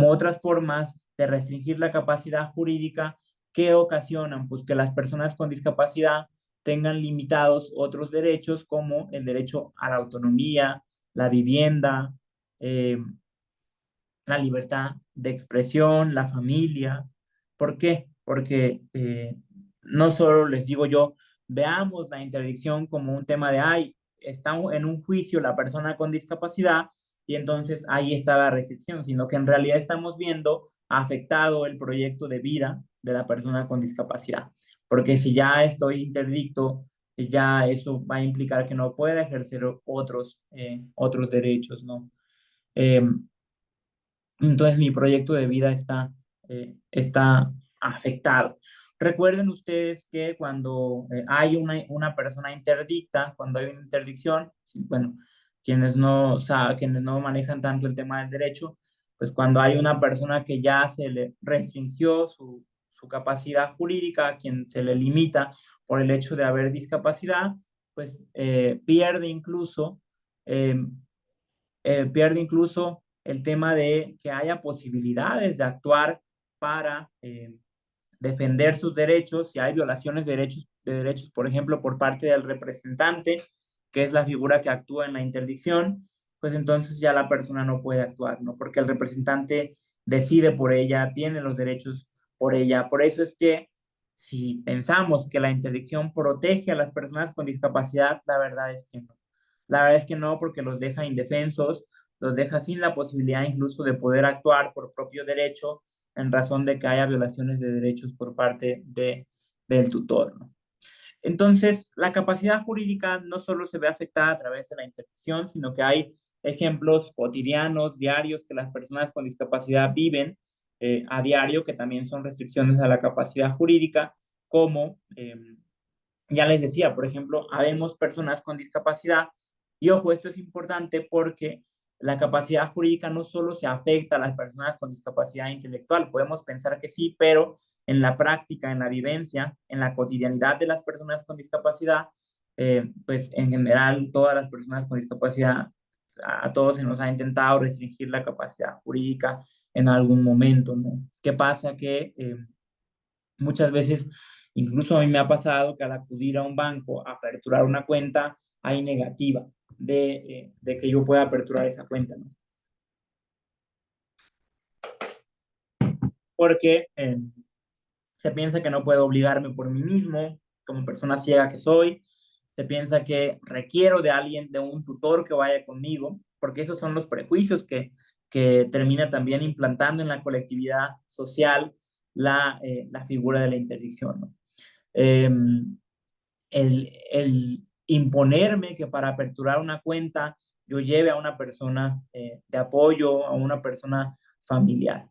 otras formas de restringir la capacidad jurídica que ocasionan pues, que las personas con discapacidad tengan limitados otros derechos como el derecho a la autonomía, la vivienda, la libertad de expresión, la familia. ¿Por qué? Porque no solo les digo yo, veamos la interdicción como un tema de, ay, está en un juicio la persona con discapacidad y entonces ahí está la restricción, sino que en realidad estamos viendo afectado el proyecto de vida de la persona con discapacidad. Porque si ya estoy interdicto, ya eso va a implicar que no pueda ejercer otros derechos, ¿no? Entonces mi proyecto de vida está afectado. Recuerden ustedes que cuando hay una persona interdicta, cuando hay una interdicción, bueno, quienes no manejan tanto el tema del derecho, pues cuando hay una persona que ya se le restringió su capacidad jurídica, a quien se le limita por el hecho de haber discapacidad, pues eh, pierde incluso el tema de que haya posibilidades de actuar para defender sus derechos. Si hay violaciones de derechos, por ejemplo, por parte del representante, que es la figura que actúa en la interdicción, pues entonces ya la persona no puede actuar, ¿no? Porque el representante decide por ella, tiene los derechos por ella. Por eso es que si pensamos que la interdicción protege a las personas con discapacidad, la verdad es que no. La verdad es que no, porque los deja indefensos, los deja sin la posibilidad incluso de poder actuar por propio derecho en razón de que haya violaciones de derechos por parte del tutor, ¿no? Entonces, la capacidad jurídica no solo se ve afectada a través de la interdicción, sino que hay ejemplos cotidianos, diarios, que las personas con discapacidad viven a diario, que también son restricciones a la capacidad jurídica, como ya les decía, por ejemplo, habemos personas con discapacidad y ojo, esto es importante porque la capacidad jurídica no solo se afecta a las personas con discapacidad intelectual, podemos pensar que sí, pero en la práctica, en la vivencia, en la cotidianidad de las personas con discapacidad, pues en general todas las personas con discapacidad, a todos se nos ha intentado restringir la capacidad jurídica en algún momento, ¿no? ¿Qué pasa? Que muchas veces, incluso a mí me ha pasado que al acudir a un banco a aperturar una cuenta, hay negativa de que yo pueda aperturar esa cuenta, ¿no? Porque se piensa que no puedo obligarme por mí mismo, como persona ciega que soy, se piensa que requiero de alguien, de un tutor que vaya conmigo, porque esos son los prejuicios que termina también implantando en la colectividad social la figura de la interdicción, ¿no? Eh, el imponerme que para aperturar una cuenta yo lleve a una persona de apoyo, a una persona familiar.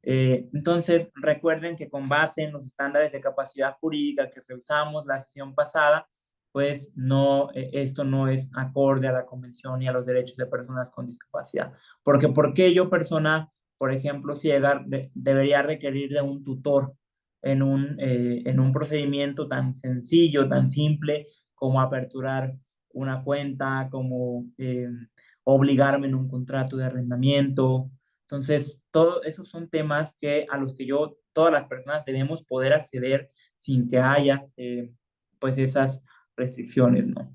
Entonces, recuerden que con base en los estándares de capacidad jurídica que revisamos la sesión pasada, pues no, esto no es acorde a la Convención y a los derechos de personas con discapacidad. Porque ¿por qué yo, persona, por ejemplo, ciega, debería requerir de un tutor en un procedimiento tan sencillo, tan simple como aperturar una cuenta, como obligarme en un contrato de arrendamiento? Entonces, todos esos son temas a los que todas las personas debemos poder acceder sin que haya, pues, esas restricciones, ¿no?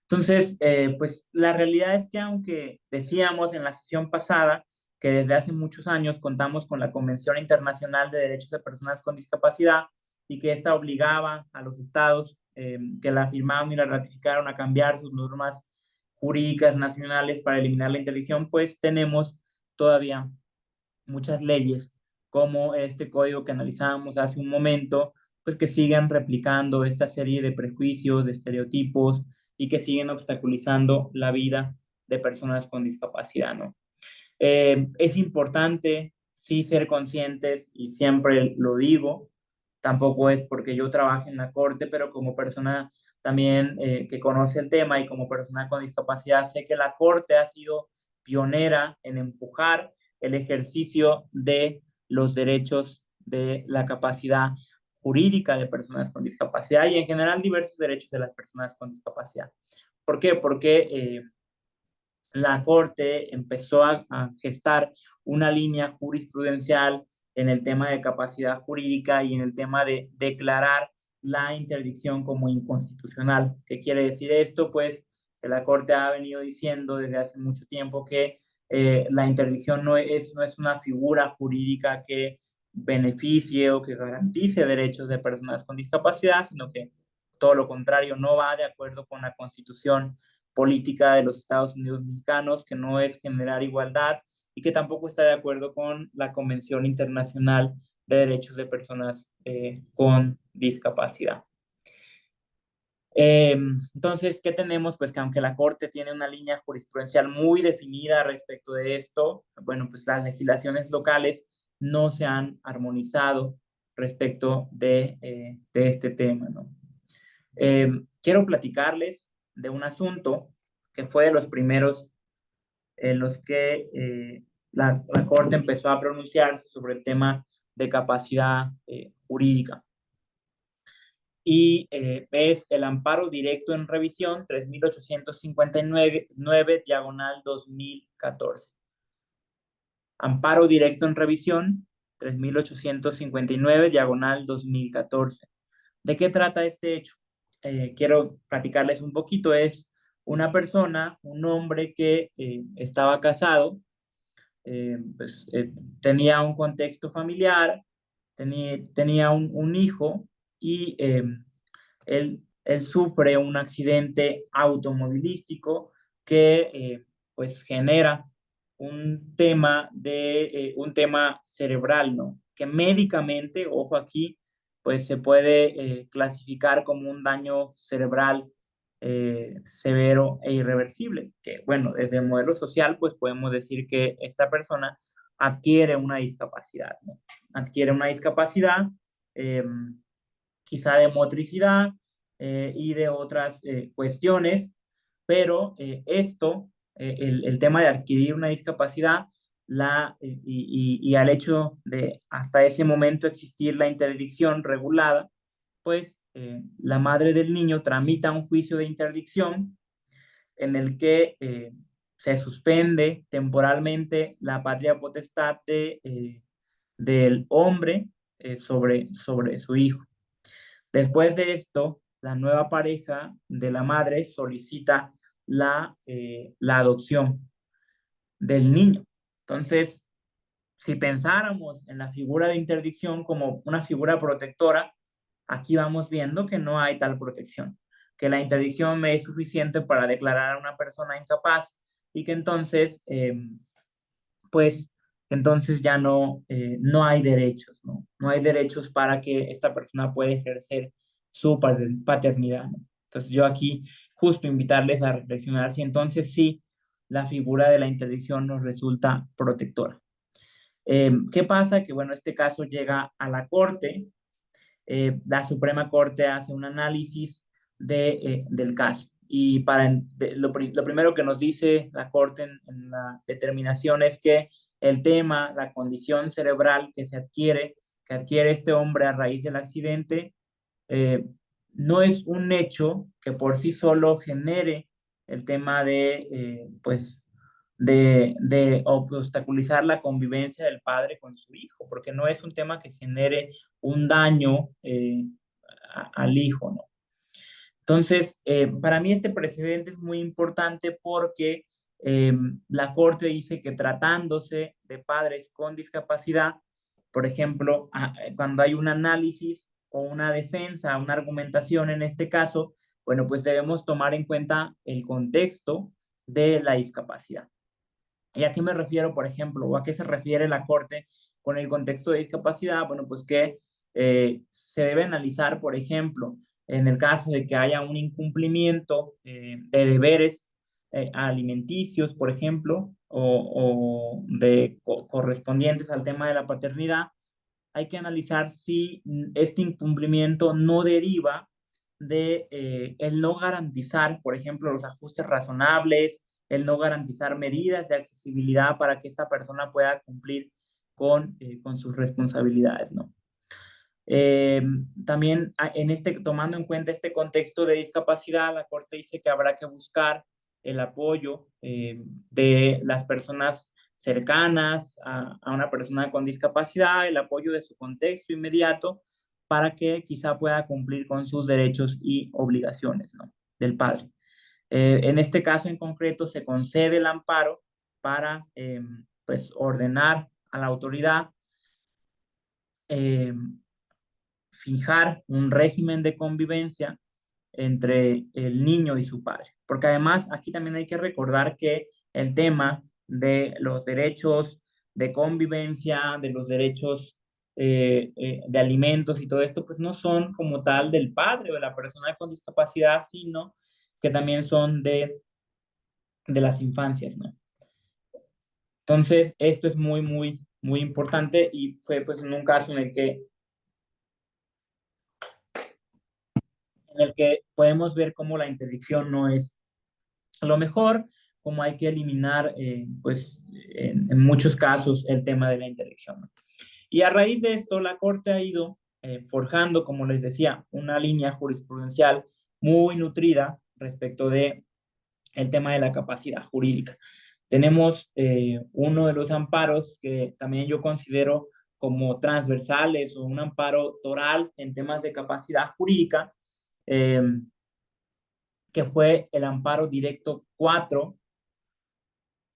Entonces, pues, la realidad es que aunque decíamos en la sesión pasada que desde hace muchos años contamos con la Convención Internacional de Derechos de Personas con Discapacidad y que esta obligaba a los estados que la firmaron y la ratificaron a cambiar sus normas jurídicas nacionales para eliminar la interdicción, pues tenemos todavía muchas leyes, como este código que analizábamos hace un momento, pues que siguen replicando esta serie de prejuicios, de estereotipos y que siguen obstaculizando la vida de personas con discapacidad, ¿no? Es importante sí ser conscientes y siempre lo digo, tampoco es porque yo trabaje en la corte, pero como persona también que conoce el tema y como persona con discapacidad, sé que la corte ha sido pionera en empujar el ejercicio de los derechos de la capacidad jurídica de personas con discapacidad y en general diversos derechos de las personas con discapacidad. ¿Por qué? Porque la Corte empezó a gestar una línea jurisprudencial en el tema de capacidad jurídica y en el tema de declarar la interdicción como inconstitucional. ¿Qué quiere decir esto? Pues que la Corte ha venido diciendo desde hace mucho tiempo que la interdicción no es una figura jurídica que beneficie o que garantice derechos de personas con discapacidad, sino que todo lo contrario, no va de acuerdo con la Constitución política de los Estados Unidos mexicanos, que no es generar igualdad y que tampoco está de acuerdo con la Convención Internacional de Derechos de Personas con Discapacidad. Entonces, ¿qué tenemos? Pues que aunque la Corte tiene una línea jurisprudencial muy definida respecto de esto, bueno, pues las legislaciones locales no se han armonizado respecto de este tema, ¿no? Quiero platicarles de un asunto que fue de los primeros en los que la Corte empezó a pronunciarse sobre el tema de capacidad jurídica. Y es el amparo directo en revisión 3859, diagonal 2014. Amparo directo en revisión 3859, diagonal 2014. ¿De qué trata este hecho? Quiero platicarles un poquito. Es una persona, un hombre que estaba casado, tenía un contexto familiar, tenía un hijo y él sufre un accidente automovilístico que pues genera un tema cerebral, ¿no? Que médicamente, ojo aquí, pues se puede clasificar como un daño cerebral severo e irreversible, que bueno, desde el modelo social, pues podemos decir que esta persona adquiere una discapacidad, ¿no? Adquiere una discapacidad, quizá de motricidad y de otras cuestiones, pero el tema de adquirir una discapacidad, y al hecho de hasta ese momento existir la interdicción regulada, pues la madre del niño tramita un juicio de interdicción en el que se suspende temporalmente la patria potestad del hombre sobre su hijo. Después de esto, la nueva pareja de la madre solicita la adopción del niño. Entonces, si pensáramos en la figura de interdicción como una figura protectora, aquí vamos viendo que no hay tal protección, que la interdicción me es suficiente para declarar a una persona incapaz y que entonces, pues, entonces ya no hay derechos, ¿no? No hay derechos para que esta persona pueda ejercer su paternidad, ¿no? Entonces yo aquí justo invitarles a reflexionar si entonces sí la figura de la interdicción nos resulta protectora. ¿Qué pasa? Que bueno, este caso llega a la Corte, la Suprema Corte hace un análisis del caso y lo primero que nos dice la Corte en la determinación es que el tema, la condición cerebral que adquiere este hombre a raíz del accidente, no es un hecho que por sí solo genere el tema de obstaculizar la convivencia del padre con su hijo, porque no es un tema que genere un daño al hijo, ¿no? Entonces, para mí este precedente es muy importante porque la Corte dice que tratándose de padres con discapacidad, por ejemplo, cuando hay un análisis o una defensa, una argumentación en este caso, bueno, pues debemos tomar en cuenta el contexto de la discapacidad. ¿Y a qué me refiero, por ejemplo, o a qué se refiere la Corte con el contexto de discapacidad? Bueno, pues que se debe analizar, por ejemplo, en el caso de que haya un incumplimiento de deberes alimenticios, por ejemplo, o correspondientes al tema de la paternidad, hay que analizar si este incumplimiento no deriva de el no garantizar, por ejemplo, los ajustes razonables, el no garantizar medidas de accesibilidad para que esta persona pueda cumplir con sus responsabilidades, ¿no? También tomando en cuenta este contexto de discapacidad, la Corte dice que habrá que buscar el apoyo de las personas cercanas a una persona con discapacidad, el apoyo de su contexto inmediato para que quizá pueda cumplir con sus derechos y obligaciones, ¿no?, del padre. En este caso en concreto se concede el amparo para pues ordenar a la autoridad fijar un régimen de convivencia entre el niño y su padre. Porque además aquí también hay que recordar que el tema de los derechos de convivencia, de los derechos de alimentos y todo esto, pues no son como tal del padre o de la persona con discapacidad, sino que también son de las infancias, ¿no? Entonces, esto es muy, muy, muy importante y fue pues en un caso en el que podemos ver cómo la interdicción no es lo mejor, como hay que eliminar, pues en muchos casos, el tema de la interdicción, ¿no? Y a raíz de esto, la Corte ha ido forjando, como les decía, una línea jurisprudencial muy nutrida respecto de el tema de la capacidad jurídica. Tenemos uno de los amparos que también yo considero como transversales o un amparo toral en temas de capacidad jurídica, eh, que fue el amparo directo 4,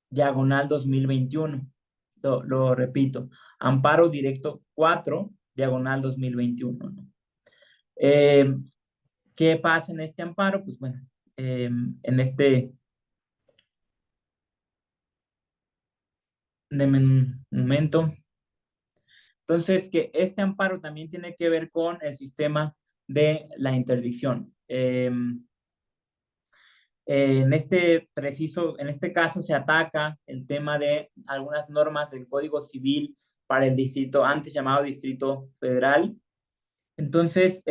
diagonal 2021. Lo repito, amparo directo 4, diagonal 2021, ¿no? ¿Qué pasa en este amparo? Pues bueno, en este... Deme un momento. Entonces, que este amparo también tiene que ver con el sistema de la interdicción. En este caso se ataca el tema de algunas normas del Código Civil para el distrito, antes llamado Distrito Federal. Entonces,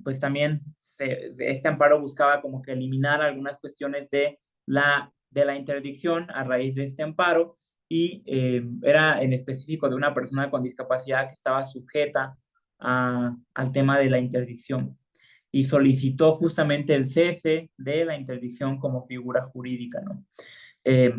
pues también este amparo buscaba como que eliminar algunas cuestiones de la interdicción a raíz de este amparo y era en específico de una persona con discapacidad que estaba sujeta al tema de la interdicción y solicitó justamente el cese de la interdicción como figura jurídica, ¿no? Eh,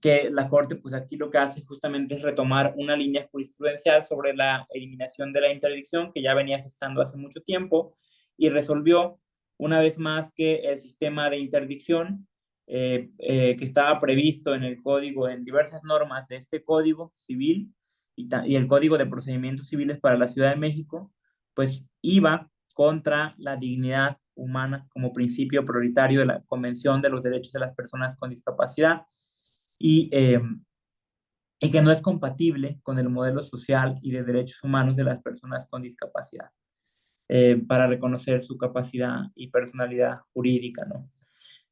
que la Corte, pues aquí lo que hace justamente es retomar una línea jurisprudencial sobre la eliminación de la interdicción que ya venía gestando hace mucho tiempo y resolvió una vez más que el sistema de interdicción que estaba previsto en el código, en diversas normas de este código civil y el código de procedimientos civiles para la Ciudad de México, pues iba contra la dignidad humana como principio prioritario de la Convención de los Derechos de las Personas con Discapacidad y, y que no es compatible con el modelo social y de derechos humanos de las personas con discapacidad para reconocer su capacidad y personalidad jurídica, ¿no?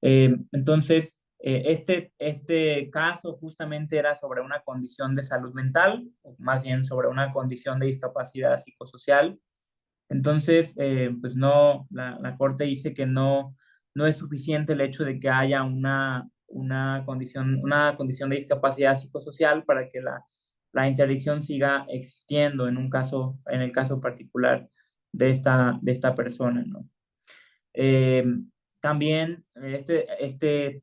Entonces, este caso justamente era sobre una condición de salud mental, o más bien sobre una condición de discapacidad psicosocial. Entonces, pues no, la Corte dice que no es suficiente el hecho de que haya una condición de discapacidad psicosocial para que la interdicción siga existiendo en el caso particular de esta persona, ¿no? Eh, También este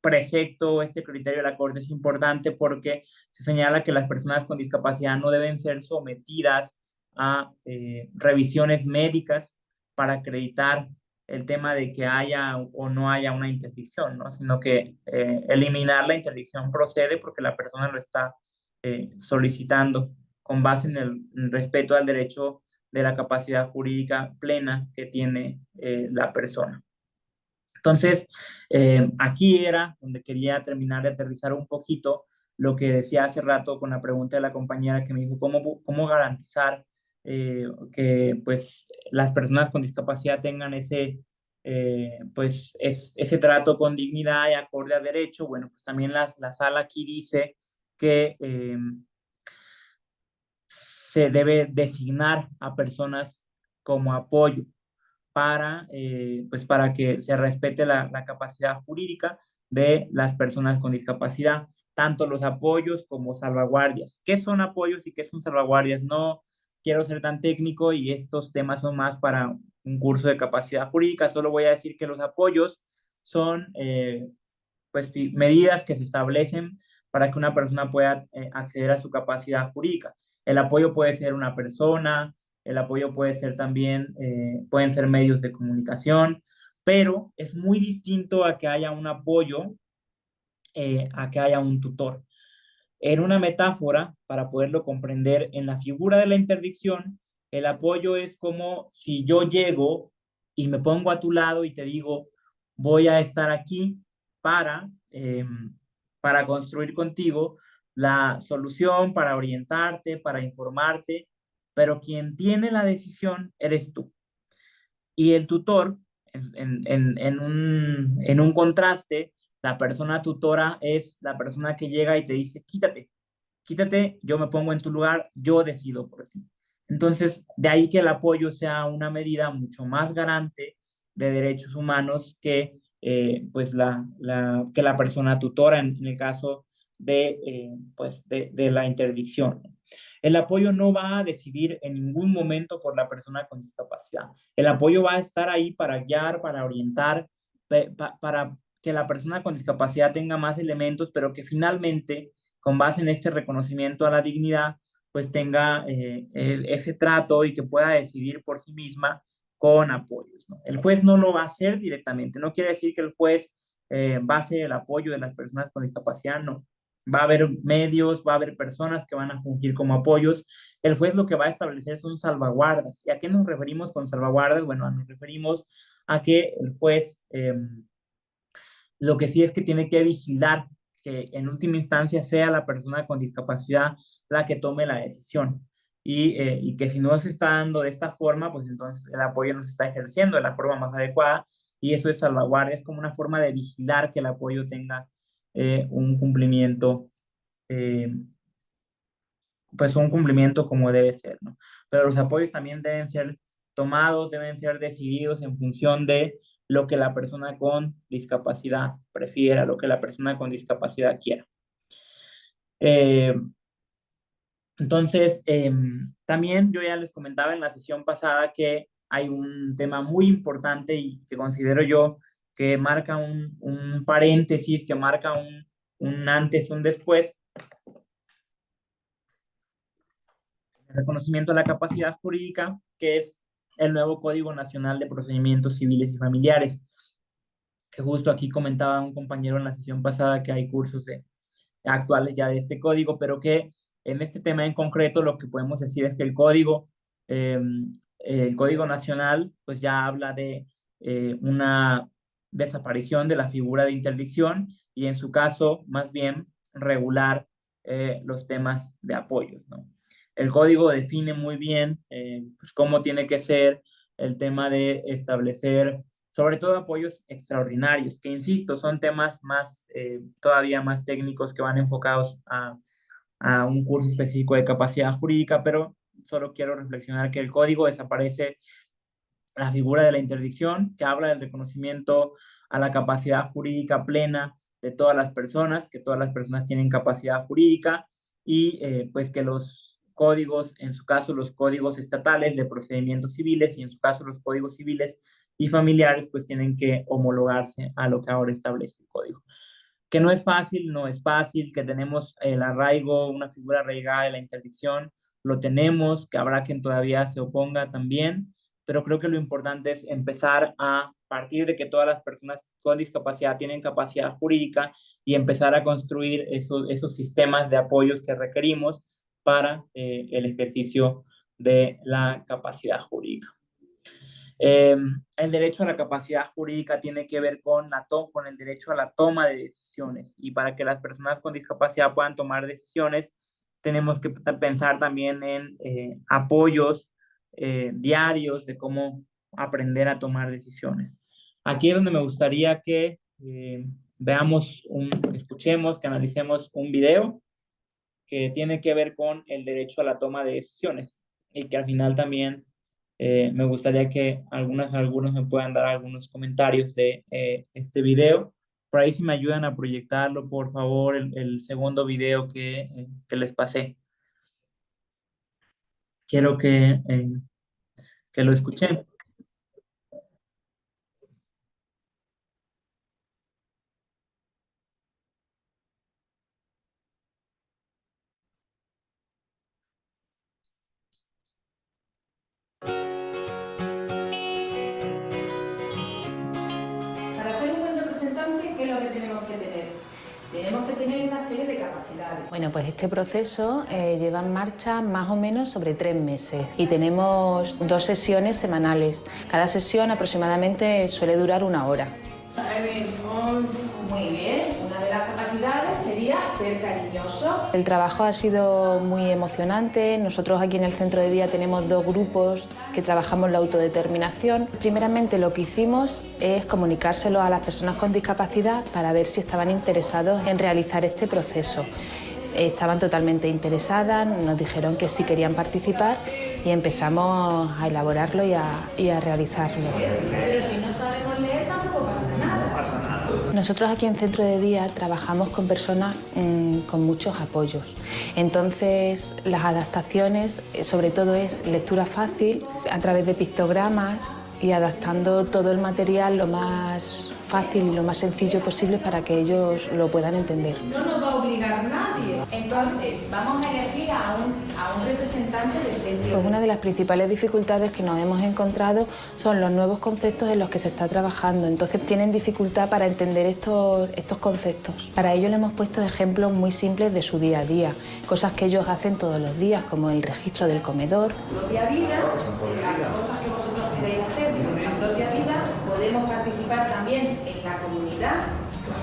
precepto, este criterio de la Corte es importante porque se señala que las personas con discapacidad no deben ser sometidas a revisiones médicas para acreditar el tema de que haya o no haya una interdicción, ¿no? Sino que eliminar la interdicción procede porque la persona lo está solicitando con base en el respeto al derecho de la capacidad jurídica plena que tiene la persona. Entonces, aquí era donde quería terminar de aterrizar un poquito lo que decía hace rato con la pregunta de la compañera que me dijo, ¿cómo garantizar que pues, las personas con discapacidad tengan ese trato con dignidad y acorde a derecho? Bueno, pues también la sala aquí dice que se debe designar a personas como apoyo para que se respete la capacidad jurídica de las personas con discapacidad, tanto los apoyos como salvaguardias. ¿Qué son apoyos y qué son salvaguardias? No quiero ser tan técnico y estos temas son más para un curso de capacidad jurídica, solo voy a decir que los apoyos son pues medidas que se establecen para que una persona pueda acceder a su capacidad jurídica. El apoyo puede ser una persona, el apoyo puede ser también, pueden ser medios de comunicación, pero es muy distinto a que haya un apoyo, a que haya un tutor. En una metáfora, para poderlo comprender, en la figura de la interdicción, el apoyo es como si yo llego y me pongo a tu lado y te digo, voy a estar aquí para, para construir contigo, la solución, para orientarte, para informarte, pero quien tiene la decisión eres tú. Y el tutor, en un contraste, la persona tutora es la persona que llega y te dice, quítate, yo me pongo en tu lugar, yo decido por ti. Entonces, de ahí que el apoyo sea una medida mucho más garante de derechos humanos que, pues que la persona tutora en el caso de la interdicción. El apoyo no va a decidir en ningún momento por la persona con discapacidad. El apoyo va a estar ahí para guiar, para orientar, para que la persona con discapacidad tenga más elementos, pero que finalmente, con base en este reconocimiento a la dignidad, pues tenga ese trato y que pueda decidir por sí misma con apoyos, ¿no? El juez no lo va a hacer directamente, no quiere decir que el juez va a hacer el apoyo de las personas con discapacidad, no. Va a haber medios, va a haber personas que van a fungir como apoyos. El juez lo que va a establecer son salvaguardas. ¿Y a qué nos referimos con salvaguardas? Bueno, nos referimos a que el juez lo que sí es que tiene que vigilar que en última instancia sea la persona con discapacidad la que tome la decisión. Y que si no se está dando de esta forma, pues entonces el apoyo no se está ejerciendo de la forma más adecuada, y eso es salvaguardia, es como una forma de vigilar que el apoyo tenga un cumplimiento, pues un cumplimiento como debe ser, ¿no? Pero los apoyos también deben ser tomados, deben ser decididos en función de lo que la persona con discapacidad prefiera, lo que la persona con discapacidad quiera. Entonces, también yo ya les comentaba en la sesión pasada que hay un tema muy importante y que considero yo que marca un paréntesis, que marca un antes y un después. El reconocimiento de la capacidad jurídica, que es el nuevo Código Nacional de Procedimientos Civiles y Familiares, que justo aquí comentaba un compañero en la sesión pasada que hay cursos actuales ya de este código, pero que en este tema en concreto lo que podemos decir es que el Código Nacional pues ya habla de una desaparición de la figura de interdicción y en su caso más bien regular los temas de apoyos, ¿no? El código define muy bien pues cómo tiene que ser el tema de establecer sobre todo apoyos extraordinarios, que insisto, son temas más, todavía más técnicos que van enfocados a un curso específico de capacidad jurídica, pero solo quiero reflexionar que el código desaparece la figura de la interdicción, que habla del reconocimiento a la capacidad jurídica plena de todas las personas, que todas las personas tienen capacidad jurídica, y pues que los códigos, en su caso los códigos estatales de procedimientos civiles y en su caso los códigos civiles y familiares, pues tienen que homologarse a lo que ahora establece el código. Que no es fácil, que tenemos el arraigo, una figura arraigada de la interdicción, lo tenemos, que habrá quien todavía se oponga también, pero creo que lo importante es empezar a partir de que todas las personas con discapacidad tienen capacidad jurídica y empezar a construir esos sistemas de apoyos que requerimos para el ejercicio de la capacidad jurídica. El derecho a la capacidad jurídica tiene que ver con el derecho a la toma de decisiones, y para que las personas con discapacidad puedan tomar decisiones tenemos que pensar también en apoyos diarios de cómo aprender a tomar decisiones. Aquí es donde me gustaría que escuchemos, que analicemos un video que tiene que ver con el derecho a la toma de decisiones y que al final también me gustaría que algunos me puedan dar algunos comentarios de este video. Por ahí si me ayudan a proyectarlo, por favor, el segundo video que les pasé. Quiero que lo escuchen. ¿Qué es lo que tenemos que tener? Tenemos que tener una serie de capacidades. Bueno, pues este proceso lleva en marcha más o menos sobre 3 meses y tenemos 2 sesiones semanales. Cada sesión aproximadamente suele durar 1 hora. Muy bien, una de las capacidades sería ser cariñoso. El trabajo ha sido muy emocionante. Nosotros aquí en el centro de día tenemos 2 grupos que trabajamos la autodeterminación. Primeramente lo que hicimos es comunicárselo a las personas con discapacidad para ver si estaban interesados en realizar este proceso. Estaban totalmente interesadas, nos dijeron que sí querían participar y empezamos a elaborarlo y a realizarlo. Pero si no sabemos leer tampoco pasa nada. No pasa nada. Nosotros aquí en Centro de Día trabajamos con personas con muchos apoyos. Entonces, las adaptaciones, sobre todo es lectura fácil a través de pictogramas y adaptando todo el material lo más fácil y lo más sencillo posible para que ellos lo puedan entender. No nos va a obligar nadie. Entonces, vamos a elegir a un representante del centro. Pues una de las principales dificultades que nos hemos encontrado son los nuevos conceptos en los que se está trabajando. Entonces tienen dificultad para entender estos conceptos. Para ello le hemos puesto ejemplos muy simples de su día a día, cosas que ellos hacen todos los días, como el registro del comedor. Propia vida, las cosas que vosotros queréis hacer de nuestra propia vida, podemos participar también en la comunidad,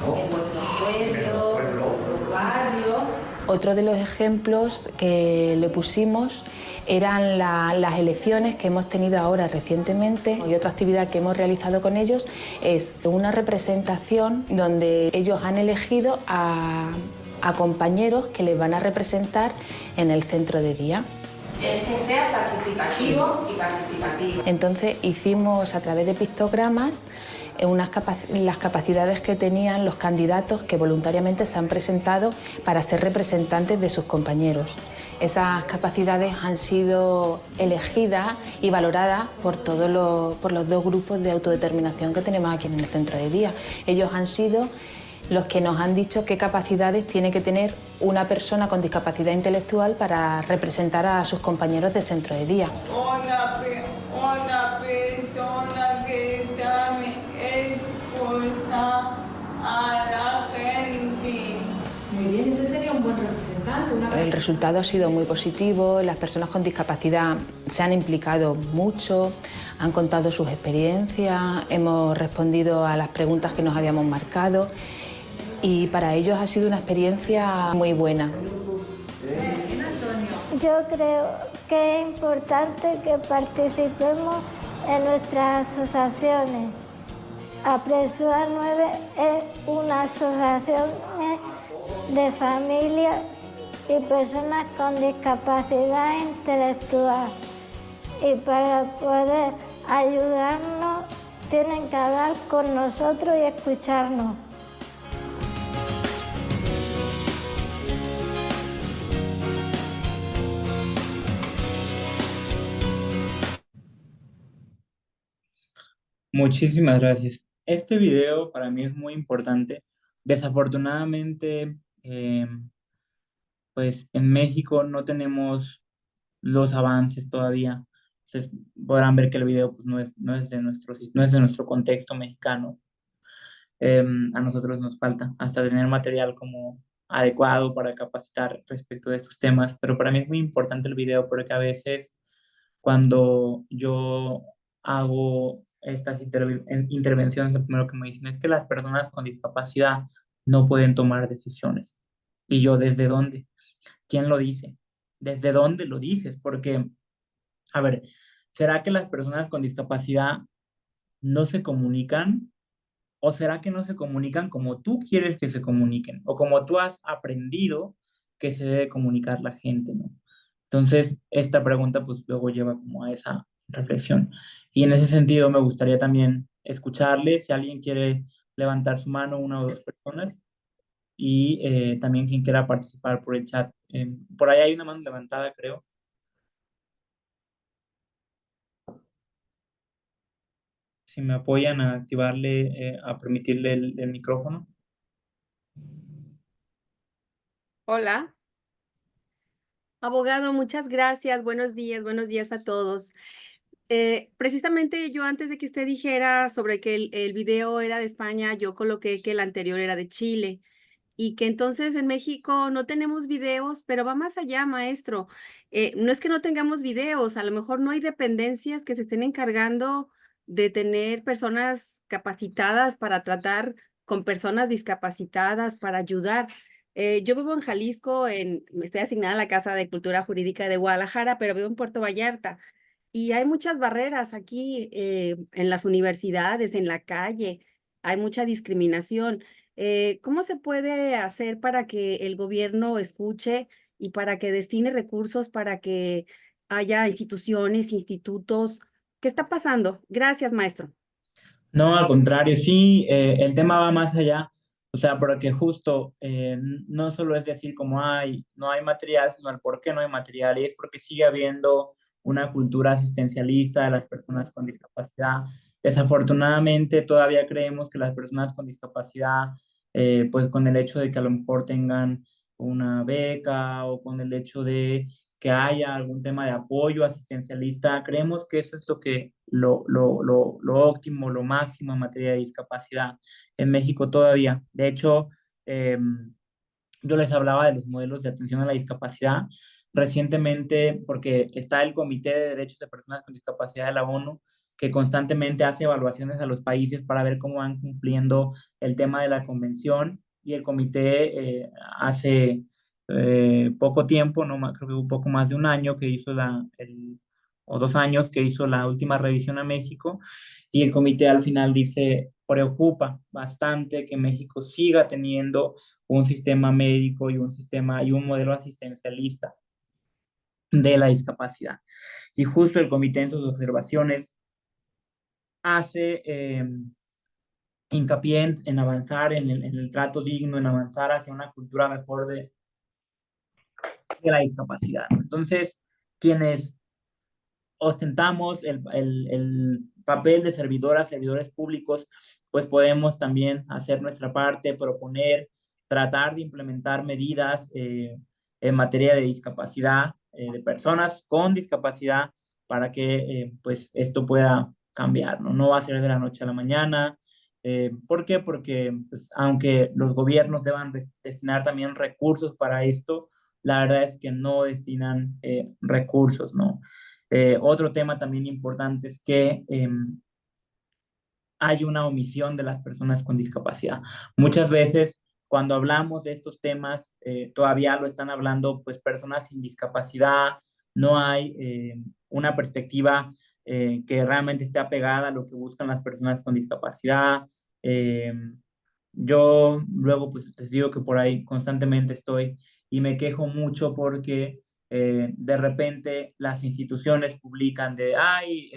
en vuestro pueblo, en vuestro barrio. Otro de los ejemplos que le pusimos eran las elecciones que hemos tenido ahora recientemente, y otra actividad que hemos realizado con ellos es una representación donde ellos han elegido a compañeros que les van a representar en el centro de día. Es que sea participativo y participativo. Entonces hicimos a través de pictogramas las capacidades que tenían los candidatos que voluntariamente se han presentado para ser representantes de sus compañeros. Esas capacidades han sido elegidas y valoradas por los 2 grupos de autodeterminación que tenemos aquí en el centro de día. Ellos han sido los que nos han dicho qué capacidades tiene que tener una persona con discapacidad intelectual para representar a sus compañeros de centro de día. Una persona que sabe escuchar a la gente. Muy bien, ese sería un buen representante. El resultado ha sido muy positivo, las personas con discapacidad se han implicado mucho, han contado sus experiencias, hemos respondido a las preguntas que nos habíamos marcado y para ellos ha sido una experiencia muy buena. Yo creo que es importante que participemos en nuestras asociaciones. Apresura 9 es una asociación de familias y personas con discapacidad intelectual. Y para poder ayudarnos tienen que hablar con nosotros y escucharnos. Muchísimas gracias. Este video para mí es muy importante. Desafortunadamente, pues en México no tenemos los avances todavía. Ustedes podrán ver que el video pues, no es de nuestro contexto mexicano. A nosotros nos falta hasta tener material como adecuado para capacitar respecto de estos temas, pero para mí es muy importante el video porque a veces cuando yo hago estas intervenciones, lo primero que me dicen es que las personas con discapacidad no pueden tomar decisiones. Y yo, ¿desde dónde? ¿Quién lo dice? ¿Desde dónde lo dices? Porque, a ver, ¿será que las personas con discapacidad no se comunican? ¿O será que no se comunican como tú quieres que se comuniquen? O como tú has aprendido que se debe comunicar la gente, ¿no? Entonces, esta pregunta pues luego lleva como a esa reflexión. Y en ese sentido me gustaría también escucharle, si alguien quiere levantar su mano, 1 o 2 personas, y también quien quiera participar por el chat. Por ahí hay una mano levantada, creo. Si me apoyan a activarle, a permitirle el micrófono. Hola. Abogado, muchas gracias. Buenos días a todos. Precisamente yo antes de que usted dijera sobre que el video era de España, yo coloqué que el anterior era de Chile y que entonces en México no tenemos videos, pero va más allá, maestro. No es que no tengamos videos, a lo mejor no hay dependencias que se estén encargando de tener personas capacitadas para tratar con personas discapacitadas, para ayudar. Yo vivo en Jalisco, estoy asignada a la Casa de Cultura Jurídica de Guadalajara, pero vivo en Puerto Vallarta. Y hay muchas barreras aquí en las universidades, en la calle, hay mucha discriminación. ¿Cómo se puede hacer para que el gobierno escuche y para que destine recursos para que haya instituciones, institutos? ¿Qué está pasando? Gracias, maestro. No, al contrario, sí, el tema va más allá, o sea, porque justo no solo es decir como hay, no hay material, sino el por qué no hay material, y es porque sigue habiendo una cultura asistencialista de las personas con discapacidad. Desafortunadamente, todavía creemos que las personas con discapacidad, pues con el hecho de que a lo mejor tengan una beca o con el hecho de que haya algún tema de apoyo asistencialista. Creemos que eso es lo óptimo, lo máximo en materia de discapacidad en México todavía. De hecho, yo les hablaba de los modelos de atención a la discapacidad recientemente porque está el Comité de Derechos de Personas con Discapacidad de la ONU que constantemente hace evaluaciones a los países para ver cómo van cumpliendo el tema de la convención y el comité hace poco tiempo, no, creo que un poco más de un año que hizo o 2 años que hizo la última revisión a México y el comité al final dice, preocupa bastante que México siga teniendo un sistema médico y un modelo asistencialista de la discapacidad. Y justo el comité en sus observaciones hace hincapié en avanzar en el trato digno, en avanzar hacia una cultura mejor de la discapacidad. Entonces, quienes ostentamos el papel de servidores públicos, pues podemos también hacer nuestra parte, proponer, tratar de implementar medidas en materia de discapacidad, de personas con discapacidad, para que pues esto pueda cambiar, ¿no? No va a ser de la noche a la mañana. ¿Por qué? Porque pues, aunque los gobiernos deban destinar también recursos para esto, la verdad es que no destinan recursos, ¿no? Otro tema también importante es que hay una omisión de las personas con discapacidad. Muchas veces cuando hablamos de estos temas, todavía lo están hablando pues personas sin discapacidad, no hay una perspectiva que realmente esté apegada a lo que buscan las personas con discapacidad. Eh, yo luego pues les digo que por ahí constantemente estoy y me quejo mucho porque de repente las instituciones publican de, ay,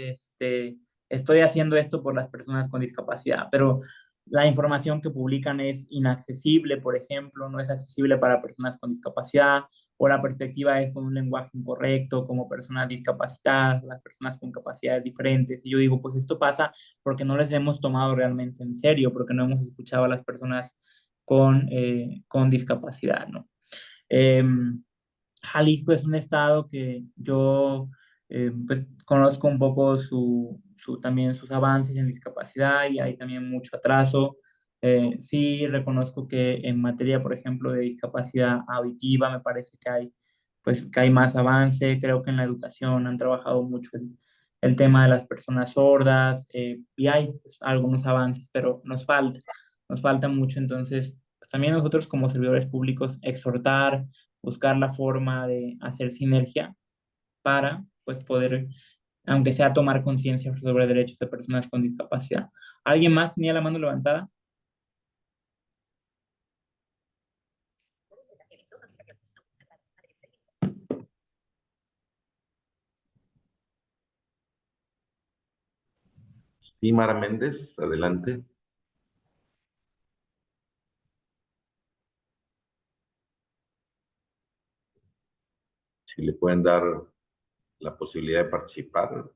estoy haciendo esto por las personas con discapacidad, pero la información que publican es inaccesible, por ejemplo, no es accesible para personas con discapacidad, o la perspectiva es con un lenguaje incorrecto, como personas discapacitadas, las personas con capacidades diferentes. Y yo digo, pues esto pasa porque no les hemos tomado realmente en serio, porque no hemos escuchado a las personas con discapacidad, ¿no? Jalisco es un estado que yo pues conozco un poco también sus avances en discapacidad y hay también mucho atraso. Sí reconozco que en materia, por ejemplo, de discapacidad auditiva me parece pues, que hay más avance. Creo que en la educación han trabajado mucho el tema de las personas sordas y hay pues, algunos avances, pero nos falta mucho. Entonces, pues, también nosotros como servidores públicos exhortar, buscar la forma de hacer sinergia para pues poder, aunque sea tomar conciencia sobre derechos de personas con discapacidad. ¿Alguien más tenía la mano levantada? Sí, Mara Méndez, adelante. Si le pueden dar la posibilidad de participar.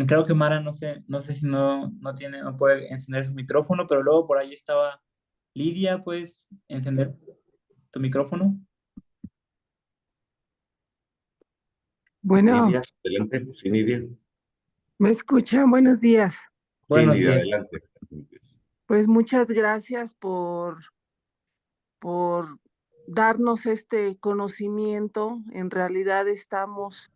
Creo que Mara no sé si no puede encender su micrófono, pero luego por ahí estaba Lidia, ¿puedes encender tu micrófono? Bueno, Nidia, adelante. Sí, Nidia. ¿me escuchan? Buenos días. Sí, Buenos Nidia, días. adelante. Pues muchas gracias por darnos este conocimiento. En realidad estamos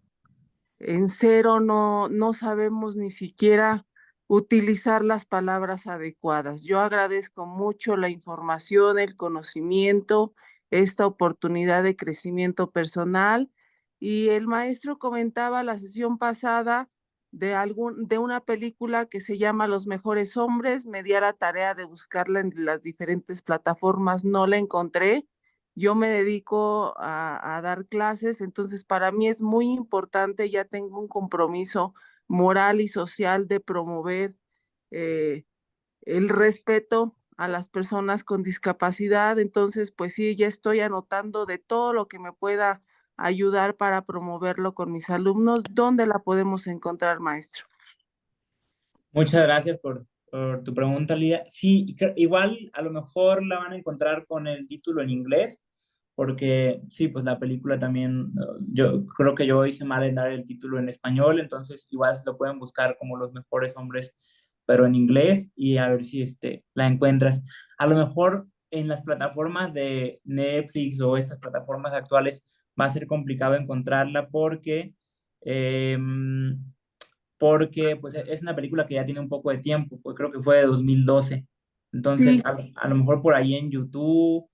en cero no sabemos ni siquiera utilizar las palabras adecuadas. Yo agradezco mucho la información, el conocimiento, esta oportunidad de crecimiento personal. Y el maestro comentaba la sesión pasada de una película que se llama Los Mejores Hombres. Me di a la tarea de buscarla en las diferentes plataformas, no la encontré. Yo me dedico a dar clases, entonces para mí es muy importante, ya tengo un compromiso moral y social de promover eh, el respeto a las personas con discapacidad. Entonces, pues sí, ya estoy anotando de todo lo que me pueda ayudar para promoverlo con mis alumnos. ¿Dónde la podemos encontrar, maestro? Muchas gracias por tu pregunta, Lidia. Sí, igual a lo mejor la van a encontrar con el título en inglés, porque sí, pues la película también, yo creo que yo hice mal en dar el título en español, entonces igual lo pueden buscar como Los Mejores Hombres, pero en inglés, y a ver si la encuentras. A lo mejor en las plataformas de Netflix o estas plataformas actuales va a ser complicado encontrarla porque pues es una película que ya tiene un poco de tiempo, pues creo que fue de 2012. Entonces, Sí, a lo mejor por ahí en YouTube,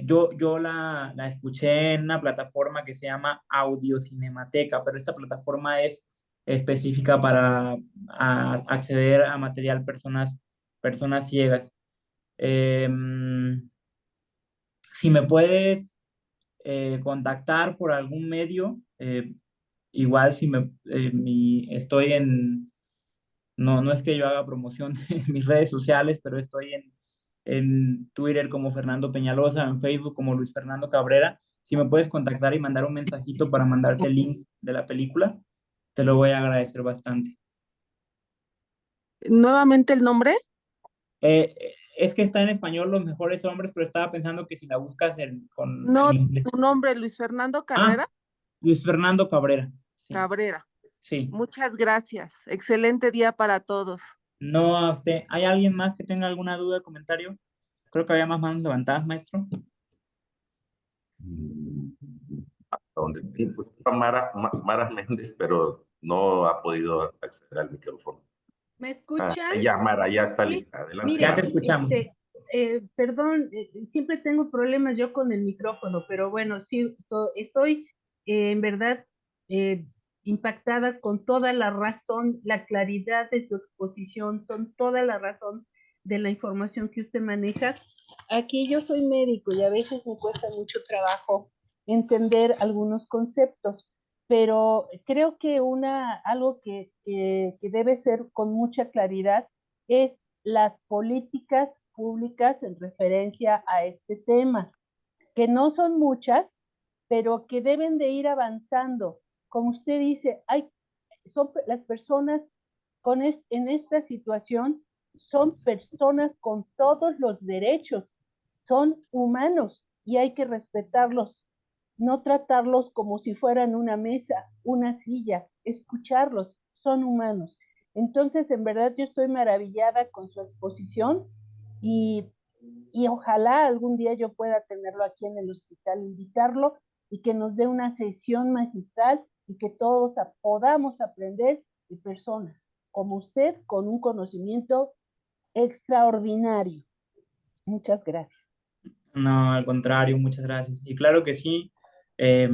yo la escuché en una plataforma que se llama Audio Cinemateca, pero esta plataforma es específica para acceder a material personas ciegas. Si me puedes contactar por algún medio, igual si estoy no es que yo haga promoción en mis redes sociales, pero estoy en Twitter como Fernando Peñalosa, en Facebook como Luis Fernando Cabrera. Si me puedes contactar y mandar un mensajito para mandarte el link de la película, te lo voy a agradecer bastante. nuevamente el nombre. Es que está en español Los Mejores Hombres, pero estaba pensando que si la buscas en No, inglés. tu nombre, Luis Fernando Ah, Carrera Luis Fernando Cabrera. Sí, Cabrera. sí. Muchas gracias. Excelente día para todos. No a usted. ¿Hay alguien más que tenga alguna duda o comentario? Creo que había más manos levantadas, maestro. Donde sí, pues, está Mara Méndez, pero no ha podido acceder al micrófono. ¿Me escuchan? Ya, Mara, ya está Sí. lista. Adelante, Mire, Ya te Mara. escuchamos. perdón, siempre tengo problemas yo con el micrófono, pero bueno, sí, estoy en verdad eh, impactada con toda la razón, la claridad de su exposición, con toda la razón de la información que usted maneja. Aquí yo soy médico y a veces me cuesta mucho trabajo entender algunos conceptos, pero creo que algo que debe ser con mucha claridad es las políticas públicas en referencia a este tema, que no son muchas, pero que deben de ir avanzando. Como usted dice, son las personas en esta situación, son personas con todos los derechos, son humanos y hay que respetarlos, no tratarlos como si fueran una mesa, una silla, escucharlos, son humanos. Entonces, en verdad, yo estoy maravillada con su exposición y, y ojalá algún día yo pueda tenerlo aquí en el hospital, invitarlo y que nos dé una sesión magistral y que todos podamos aprender de personas como usted con un conocimiento extraordinario. Muchas gracias. No, al contrario, muchas gracias. Y claro que sí, eh,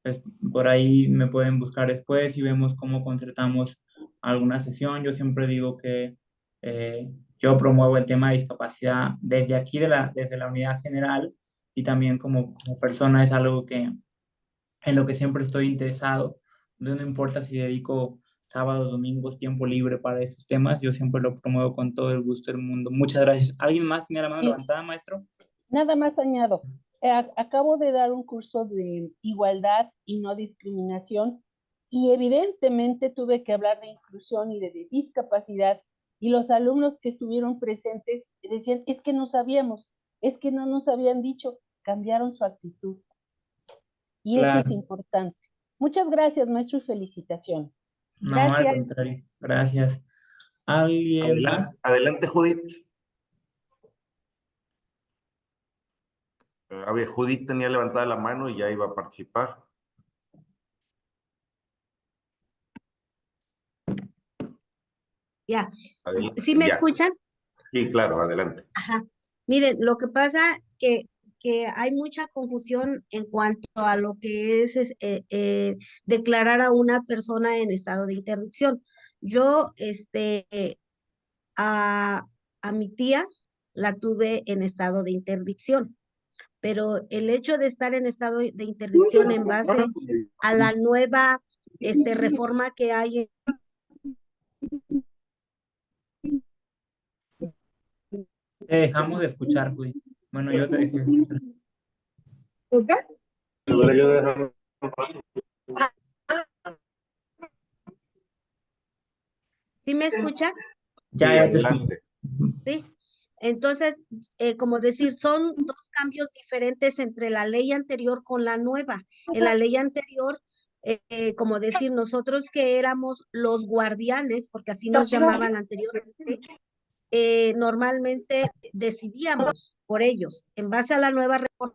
pues por ahí me pueden buscar después y vemos cómo concertamos alguna sesión. Yo siempre digo que yo promuevo el tema de discapacidad desde aquí, desde la unidad general, y también como persona es algo en lo que siempre estoy interesado. No importa si dedico sábados, domingos, tiempo libre para esos temas, yo siempre lo promuevo con todo el gusto del mundo. Muchas gracias. ¿Alguien más tiene la mano Y levantada, maestro? nada más añado, acabo de dar un curso de igualdad y no discriminación y evidentemente tuve que hablar de inclusión y de discapacidad y los alumnos que estuvieron presentes decían, es que no sabíamos, es que no nos habían dicho, cambiaron su actitud y eso es Claro, importante. Muchas gracias, maestro, y felicitaciones. no, al Gracias. contrario. Gracias. ¿Alguien más? Adelante, Judith. A ver, Judith tenía levantada la mano y ya iba a participar. Ya. Adel- ¿Sí me ya. escuchan? Sí, claro, adelante. Ajá. Miren, lo que pasa que hay mucha confusión en cuanto a lo que declarar a una persona en estado de interdicción. Yo, a, a mi tía la tuve en estado de interdicción, pero el hecho de estar en estado de interdicción en base a la nueva, reforma que hay. Te dejamos de escuchar, Judy. Bueno, yo te dejé de escuchar. ¿Sí me escucha? Ya te escucho. Adelante. Sí. Entonces, como decir, son dos cambios diferentes entre la ley anterior con la nueva. En la ley anterior, como decir, nosotros que éramos los guardianes, porque así nos llamaban anteriormente, normalmente decidíamos por ellos. En base a la nueva reforma.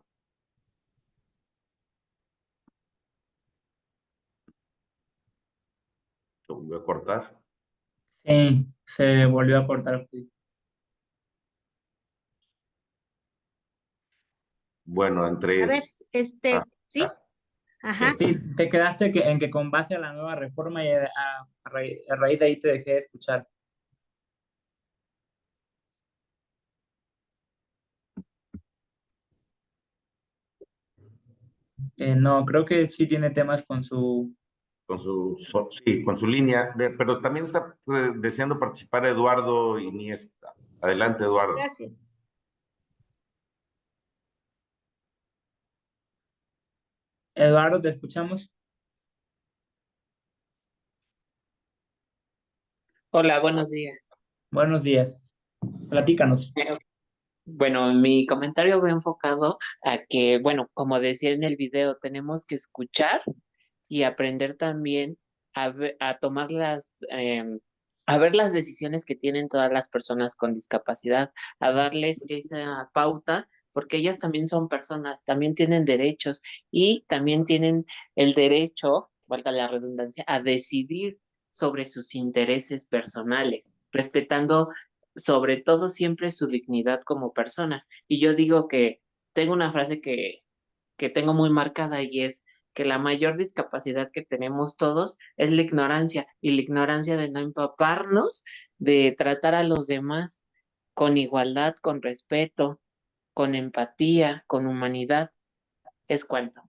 Lo volvió a cortar. Sí, se volvió a cortar, Judy. Bueno, A entre... ver, ¿sí? Ajá. Sí, te quedaste en que con base a la nueva reforma y a raíz de ahí te dejé de escuchar. No, creo que sí tiene temas con su... sí, con su línea, pero también está deseando participar Eduardo Iniesta. Adelante, Eduardo. Gracias. Eduardo, ¿te escuchamos? Hola, buenos días. Buenos días. Platícanos. Bueno, mi comentario va enfocado a que, bueno, como decía en el video, tenemos que escuchar y aprender también a tomar a ver las decisiones que tienen todas las personas con discapacidad, a darles esa pauta, porque ellas también son personas, también tienen derechos y también tienen el derecho, valga la redundancia, a decidir sobre sus intereses personales, respetando sobre todo siempre su dignidad como personas. Y yo digo que tengo una frase que tengo muy marcada y es que la mayor discapacidad que tenemos todos es la ignorancia y la ignorancia de no empaparnos, de tratar a los demás con igualdad, con respeto, con empatía, con humanidad. Es cuanto.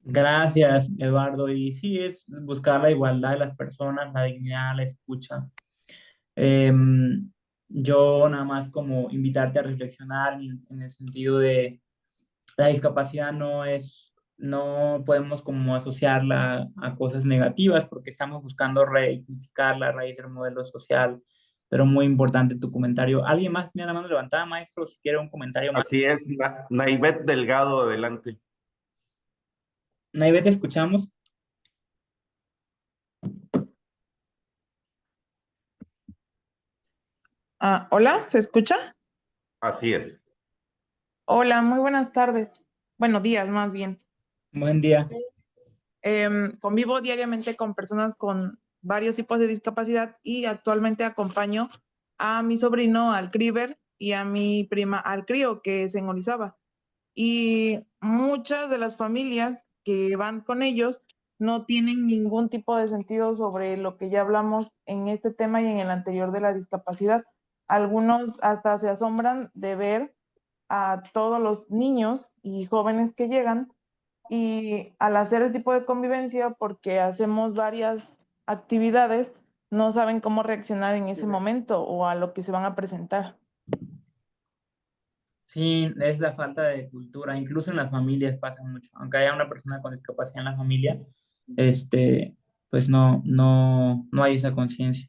Gracias, Eduardo. Y sí, es buscar la igualdad de las personas, la dignidad, la escucha. Yo nada más como invitarte a reflexionar en el sentido de la discapacidad no podemos como asociarla a cosas negativas porque estamos buscando redignificar la raíz del modelo social, pero muy importante tu comentario. ¿Alguien más tiene la mano levantada, maestro? Si quiere un comentario más. Así es, Naivet Delgado, adelante. Naivet, ¿te escuchamos? Hola, ¿se escucha? Así es. Hola, muy buenas tardes. Bueno, días más bien. Buen día. Convivo diariamente con personas con varios tipos de discapacidad y actualmente acompaño a mi sobrino al Criber y a mi prima al Crío, que es en Orizaba. Y muchas de las familias que van con ellos no tienen ningún tipo de sentido sobre lo que ya hablamos en este tema y en el anterior de la discapacidad. Algunos hasta se asombran de ver a todos los niños y jóvenes que llegan y al hacer el tipo de convivencia, porque hacemos varias actividades, no saben cómo reaccionar en ese momento o a lo que se van a presentar. Sí, es la falta de cultura, incluso en las familias pasa mucho, aunque haya una persona con discapacidad en la familia, pues no hay esa conciencia.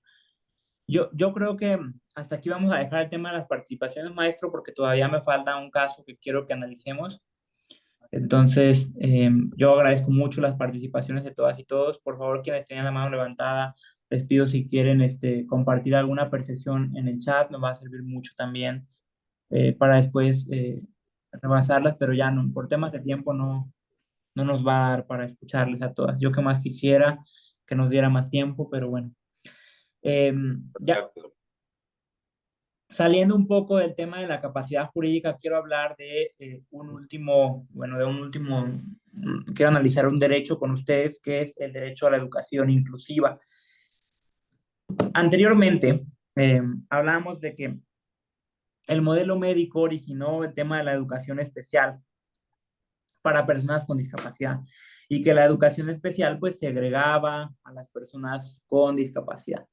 Yo creo que hasta aquí vamos a dejar el tema de las participaciones, maestro, porque todavía me falta un caso que quiero que analicemos. Entonces, yo agradezco mucho las participaciones de todas y todos. Por favor, quienes tengan la mano levantada, les pido si quieren compartir alguna percepción en el chat, me va a servir mucho también para después rebasarlas, pero ya no, por temas de tiempo no nos va a dar para escucharles a todas. Yo que más quisiera que nos diera más tiempo, pero bueno. Ya saliendo un poco del tema de la capacidad jurídica, quiero hablar de quiero analizar un derecho con ustedes, que es el derecho a la educación inclusiva. Anteriormente, hablamos de que el modelo médico originó el tema de la educación especial para personas con discapacidad y que la educación especial pues segregaba a las personas con discapacidad.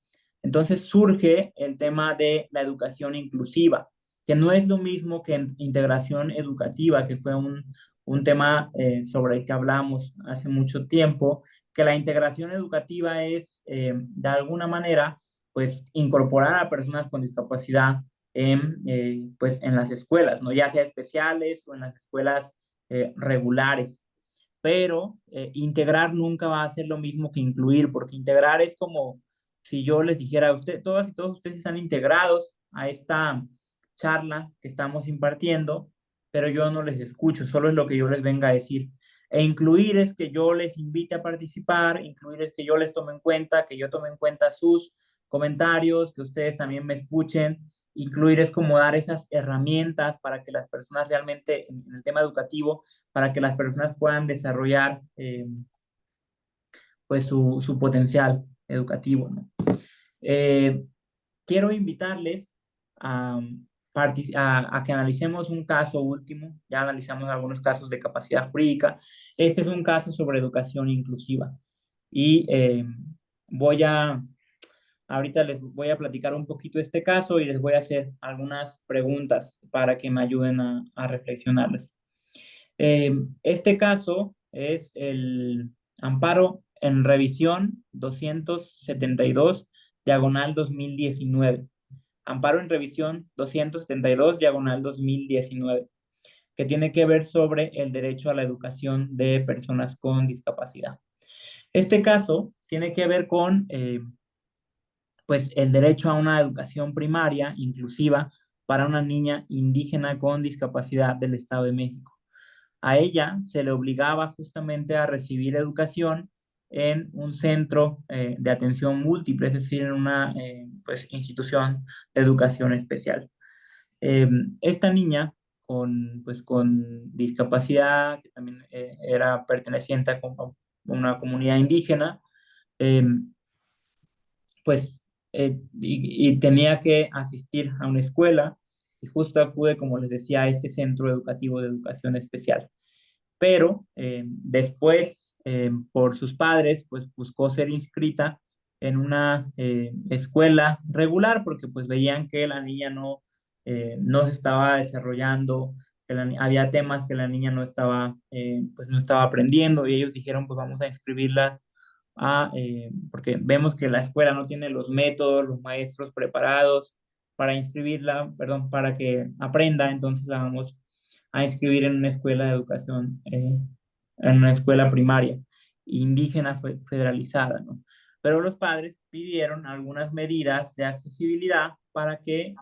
Entonces surge el tema de la educación inclusiva, que no es lo mismo que integración educativa, que fue un tema sobre el que hablamos hace mucho tiempo, que la integración educativa es de alguna manera pues incorporar a personas con discapacidad pues en las escuelas, ¿no? Ya sea especiales o en las escuelas regulares, pero integrar nunca va a ser lo mismo que incluir, porque integrar es como si yo les dijera a usted, todas y todos ustedes están integrados a esta charla que estamos impartiendo, pero yo no les escucho, solo es lo que yo les venga a decir. E incluir es que yo les invite a participar, incluir es que yo les tome en cuenta, que yo tome en cuenta sus comentarios, que ustedes también me escuchen. Incluir es como dar esas herramientas para que las personas realmente, en el tema educativo, para que las personas puedan desarrollar pues su potencial educativo, ¿no? Quiero invitarles a que analicemos un caso último. Ya analizamos algunos casos de capacidad jurídica. Este es un caso sobre educación inclusiva. Y ahorita les voy a platicar un poquito de este caso y les voy a hacer algunas preguntas para que me ayuden a reflexionarles. Este caso es el amparo en revisión 272, diagonal 2019. Amparo en revisión 272, diagonal 2019, que tiene que ver sobre el derecho a la educación de personas con discapacidad. Este caso tiene que ver con pues el derecho a una educación primaria inclusiva para una niña indígena con discapacidad del Estado de México. A ella se le obligaba justamente a recibir educación en un centro de atención múltiple, es decir, en una pues, institución de educación especial. Esta niña pues, con discapacidad, que también era perteneciente a una comunidad indígena, pues y tenía que asistir a una escuela y justo acude, como les decía, a este centro educativo de educación especial. Pero después, por sus padres, pues buscó ser inscrita en una escuela regular porque pues veían que la niña no se estaba desarrollando, que había temas que la niña no estaba, pues no estaba aprendiendo y ellos dijeron pues vamos a inscribirla porque vemos que la escuela no tiene los métodos, los maestros preparados para inscribirla, perdón, para que aprenda, entonces la vamos a inscribir en una escuela de educación, en una escuela primaria, indígena federalizada, ¿no? Pero los padres pidieron algunas medidas de accesibilidad para que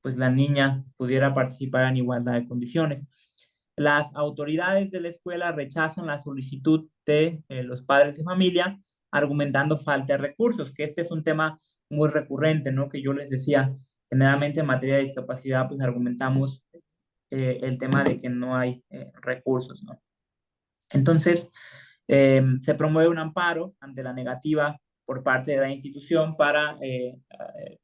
pues la niña pudiera participar en igualdad de condiciones. Las autoridades de la escuela rechazan la solicitud de los padres de familia, argumentando falta de recursos, que este es un tema muy recurrente, ¿no? Que yo les decía, generalmente en materia de discapacidad, pues argumentamos el tema de que no hay recursos, ¿no? Entonces, se promueve un amparo ante la negativa por parte de la institución para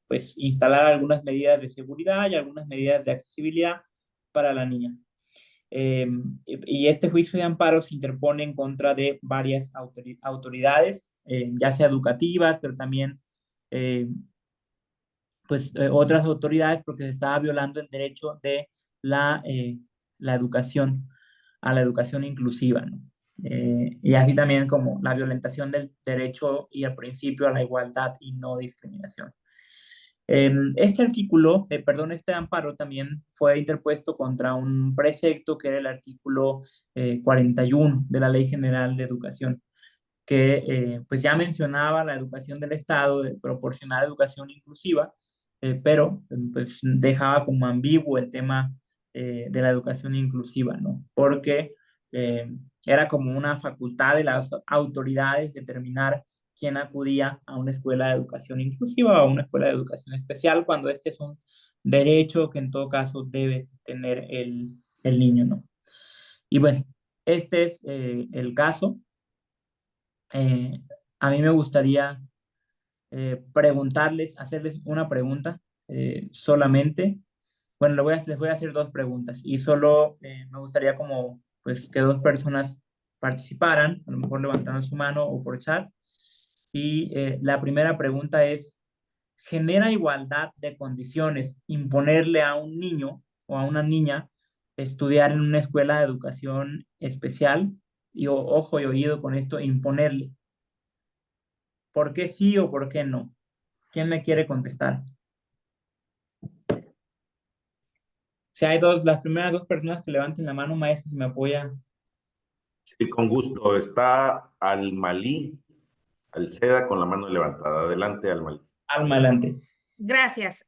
pues instalar algunas medidas de seguridad y algunas medidas de accesibilidad para la niña. Y este juicio de amparo se interpone en contra de varias autoridades, ya sea educativas, pero también pues otras autoridades, porque se estaba violando el derecho de la educación, a la educación inclusiva, ¿no? Y así también como la violentación del derecho y el principio a la igualdad y no discriminación. Este artículo, este amparo también fue interpuesto contra un precepto que era el artículo 41 de la Ley General de Educación, que pues ya mencionaba la educación del Estado de proporcionar educación inclusiva, pero pues dejaba como ambiguo el tema de la educación inclusiva, ¿no? Porque era como una facultad de las autoridades determinar quien acudía a una escuela de educación inclusiva o a una escuela de educación especial, cuando este es un derecho que en todo caso debe tener el niño, ¿no? Y bueno, este es el caso. A mí me gustaría preguntarles, hacerles una pregunta solamente. Bueno, les voy a hacer dos preguntas y solo me gustaría como pues que dos personas participaran, a lo mejor levantando su mano o por chat. Y la primera pregunta es, ¿genera igualdad de condiciones imponerle a un niño o a una niña estudiar en una escuela de educación especial? Y ojo y oído con esto, imponerle. ¿Por qué sí o por qué no? ¿Quién me quiere contestar? Si hay las primeras dos personas que levanten la mano, maestro, si me apoya. Sí, con gusto. Está Almalí Alceda con la mano levantada. Adelante, Almalí. Alma, adelante. Gracias.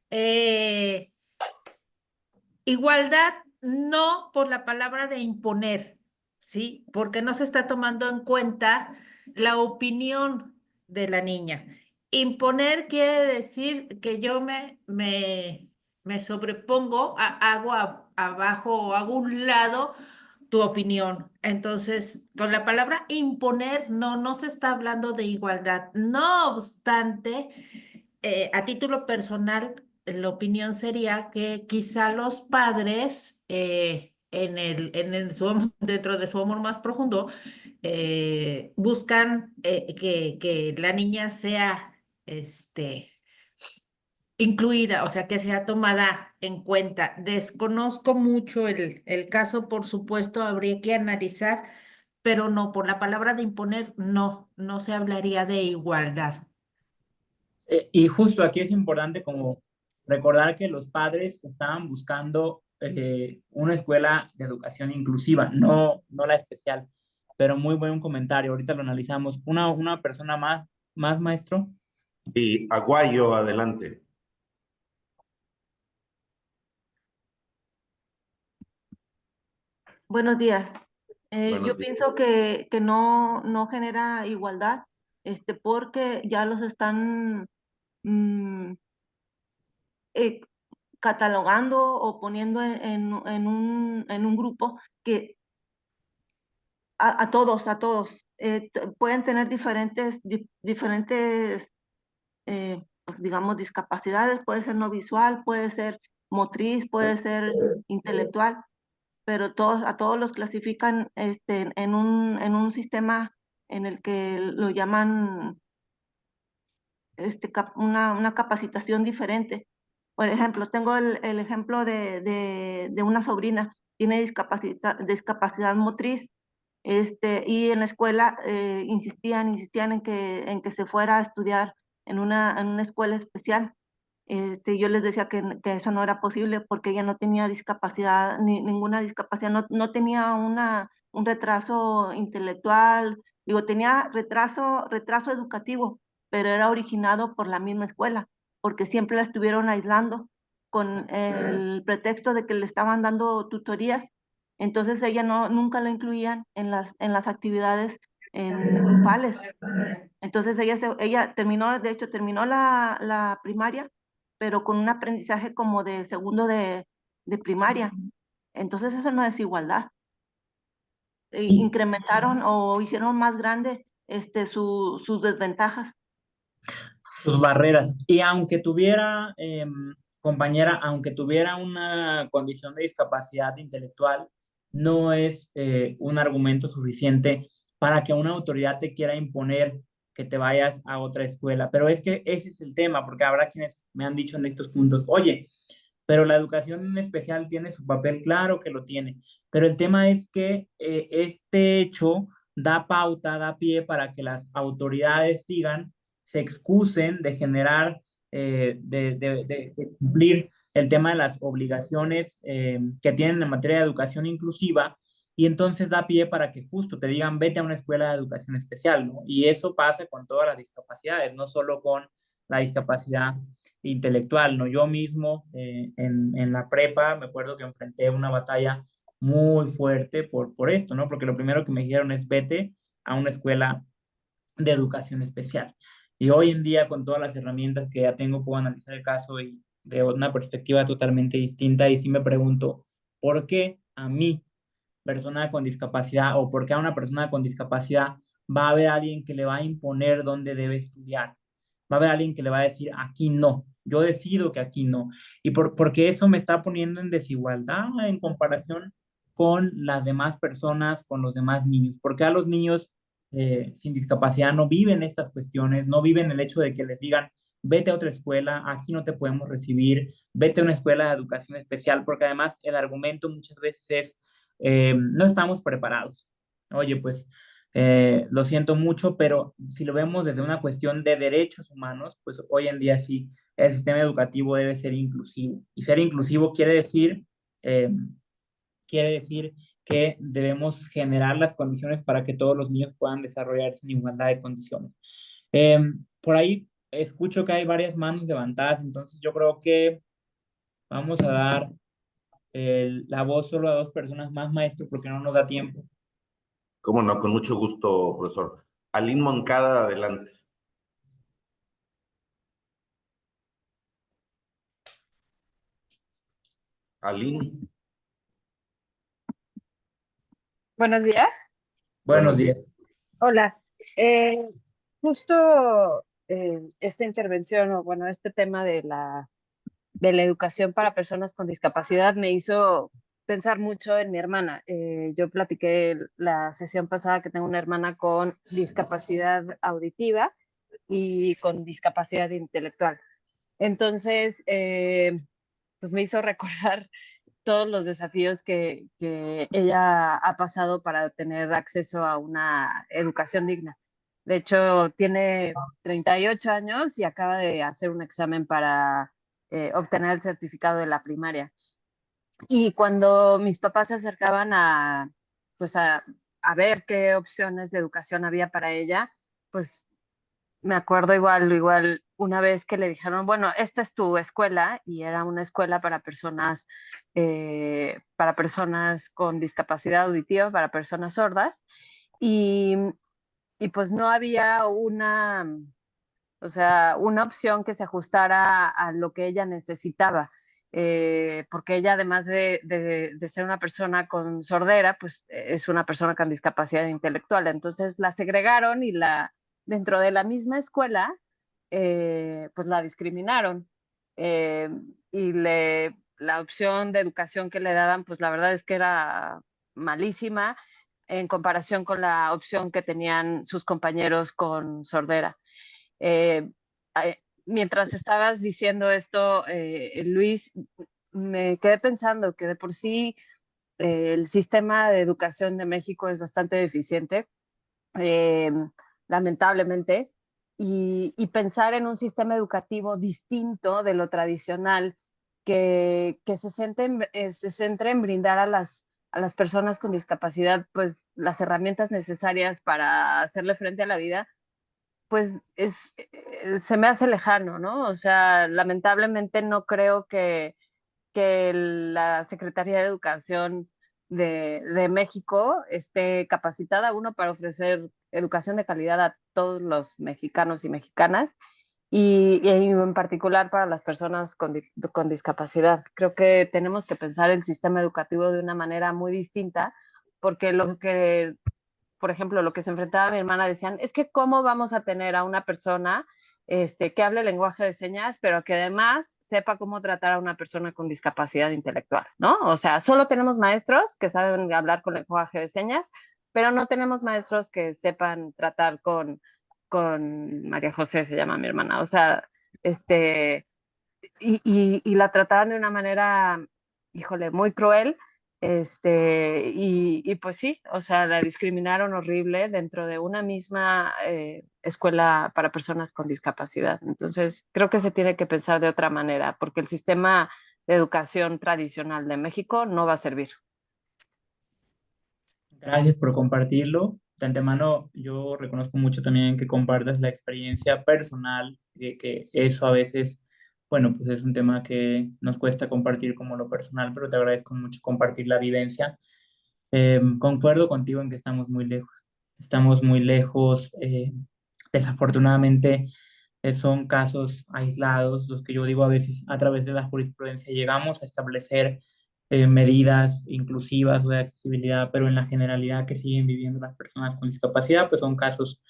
Igualdad no por la palabra de imponer, ¿sí? Porque no se está tomando en cuenta la opinión de la niña. Imponer quiere decir que yo me sobrepongo, hago abajo o hago un lado tu opinión. Entonces, con la palabra imponer, no se está hablando de igualdad. No obstante, a título personal, la opinión sería que quizá los padres, dentro de su amor más profundo, buscan que la niña sea incluida, o sea, que sea tomada en cuenta. Desconozco mucho el caso, por supuesto, habría que analizar, pero no, por la palabra de imponer, no se hablaría de igualdad. Y justo aquí es importante como recordar que los padres estaban buscando una escuela de educación inclusiva, no la especial, pero muy buen comentario, ahorita lo analizamos. Una persona más maestro. Y Aguayo, adelante. Buenos días. Buenos Yo días. pienso que no genera igualdad, porque ya los están mm, eh, catalogando o poniendo en un grupo que a todos, pueden tener diferentes pues, digamos, discapacidades, puede ser no visual, puede ser motriz, puede ser intelectual, pero a todos los clasifican en un sistema en el que lo llaman una capacitación diferente. Por ejemplo, tengo el ejemplo de una sobrina, tiene discapacidad motriz, y en la escuela insistían en que se fuera a estudiar en una escuela especial. Yo les decía que eso no era posible porque ella no tenía discapacidad, ninguna discapacidad, no tenía un retraso intelectual, digo, tenía retraso educativo, pero era originado por la misma escuela, porque siempre la estuvieron aislando con el pretexto de que le estaban dando tutorías. Entonces ella nunca lo incluían en las actividades grupales. Entonces ella terminó, de hecho, terminó la primaria, pero con un aprendizaje como de segundo de primaria. Entonces eso no es igualdad. Incrementaron o hicieron más grande sus desventajas. Sus barreras. Y aunque tuviera, compañera, aunque tuviera una condición de discapacidad intelectual, no es un argumento suficiente para que una autoridad te quiera imponer que te vayas a otra escuela. Pero es que ese es el tema, porque habrá quienes me han dicho en estos puntos, oye, pero la educación en especial tiene su papel, claro que lo tiene, pero el tema es que este hecho da pauta, da pie para que las autoridades sigan, se excusen de generar, de cumplir el tema de las obligaciones que tienen en materia de educación inclusiva, y entonces da pie para que justo te digan, vete a una escuela de educación especial, ¿no? Y eso pasa con todas las discapacidades, no solo con la discapacidad intelectual, ¿no? Yo mismo en la prepa me acuerdo que enfrenté una batalla muy fuerte por esto, ¿no? Porque lo primero que me dijeron es vete a una escuela de educación especial. Y hoy en día, con todas las herramientas que ya tengo, puedo analizar el caso y de una perspectiva totalmente distinta. Y sí me pregunto, ¿por qué a mí, persona con discapacidad, o por qué a una persona con discapacidad va a haber alguien que le va a imponer dónde debe estudiar? Va a haber alguien que le va a decir, aquí no, yo decido que aquí no. Y porque eso me está poniendo en desigualdad en comparación con las demás personas, con los demás niños. Porque a los niños sin discapacidad no viven estas cuestiones, no viven el hecho de que les digan, vete a otra escuela, aquí no te podemos recibir, vete a una escuela de educación especial, porque además el argumento muchas veces es, no estamos preparados. Oye, pues lo siento mucho, pero si lo vemos desde una cuestión de derechos humanos, pues hoy en día sí, el sistema educativo debe ser inclusivo. Y ser inclusivo eh, quiere decir que debemos generar las condiciones para que todos los niños puedan desarrollarse en igualdad de condiciones. Por ahí escucho que hay varias manos levantadas, entonces yo creo que vamos a dar la voz solo a dos personas más, maestro, porque no nos da tiempo. Cómo no, con mucho gusto, profesor. Aline Moncada, adelante. Aline. Buenos días. Buenos días. Hola. Justo esta intervención, o bueno, este tema de la educación para personas con discapacidad me hizo pensar mucho en mi hermana. Yo platiqué la sesión pasada que tengo una hermana con discapacidad auditiva y con discapacidad intelectual. Entonces, pues me hizo recordar todos los desafíos que ella ha pasado para tener acceso a una educación digna. De hecho, tiene 38 años y acaba de hacer un examen para obtener el certificado de la primaria. Y cuando mis papás se acercaban pues a ver qué opciones de educación había para ella, pues me acuerdo igual una vez que le dijeron, bueno, esta es tu escuela, y era una escuela para personas con discapacidad auditiva, para personas sordas, y, y pues no había o sea, una opción que se ajustara a lo que ella necesitaba. Porque ella, además de ser una persona con sordera, pues es una persona con discapacidad intelectual. Entonces la segregaron y dentro de la misma escuela, pues la discriminaron. Eh, y la opción de educación que le daban, pues la verdad es que era malísima en comparación con la opción que tenían sus compañeros con sordera. Eh, Mientras estabas diciendo esto, Luis, me quedé pensando que de por sí el sistema de educación de México es bastante deficiente, eh, lamentablemente, y pensar en un sistema educativo distinto de lo tradicional que se centre en brindar a las personas con discapacidad pues las herramientas necesarias para hacerle frente a la vida, pues se me hace lejano, ¿no? O sea, lamentablemente no creo que la Secretaría de Educación de México esté capacitada, uno, para ofrecer educación de calidad a todos los mexicanos y mexicanas, y en particular para las personas con discapacidad. Creo que tenemos que pensar el sistema educativo de una manera muy distinta, porque por ejemplo, lo que se enfrentaba mi hermana, decían, es que cómo vamos a tener a una persona que hable lenguaje de señas, pero que además sepa cómo tratar a una persona con discapacidad intelectual, ¿no? O sea, solo tenemos maestros que saben hablar con lenguaje de señas, pero no tenemos maestros que sepan tratar con María José, se llama mi hermana. O sea, y la trataban de una manera, híjole, muy cruel. Y pues sí, o sea, la discriminaron horrible dentro de una misma escuela para personas con discapacidad. Entonces, creo que se tiene que pensar de otra manera, porque el sistema de educación tradicional de México no va a servir. Gracias por compartirlo. De antemano, yo reconozco mucho también que compartas la experiencia personal, que eso a veces, bueno, pues es un tema que nos cuesta compartir como lo personal, pero te agradezco mucho compartir la vivencia. Concuerdo contigo en que estamos muy lejos. Estamos muy lejos Desafortunadamente son casos aislados, los que yo digo a veces a través de la jurisprudencia llegamos a establecer medidas inclusivas o de accesibilidad, pero en la generalidad que siguen viviendo las personas con discapacidad, pues son casos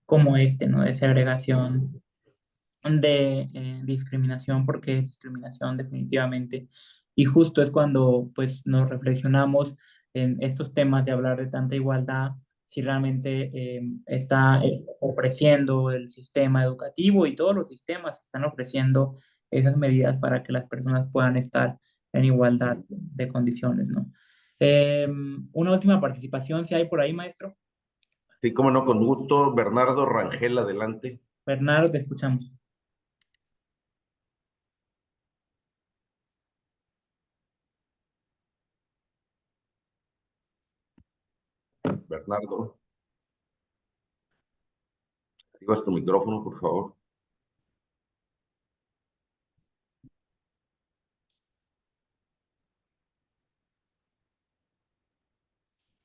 como este, ¿no? De segregación, de discriminación, porque es discriminación definitivamente. Y justo es cuando pues nos reflexionamos en estos temas de hablar de tanta igualdad, si realmente está ofreciendo el sistema educativo y todos los sistemas están ofreciendo esas medidas para que las personas puedan estar en igualdad de condiciones, ¿no? Una última participación, si hay por ahí, maestro. Sí, cómo no, con gusto. Bernardo Rangel, adelante. Bernardo, te escuchamos. Bernardo. Activas tu micrófono, por favor.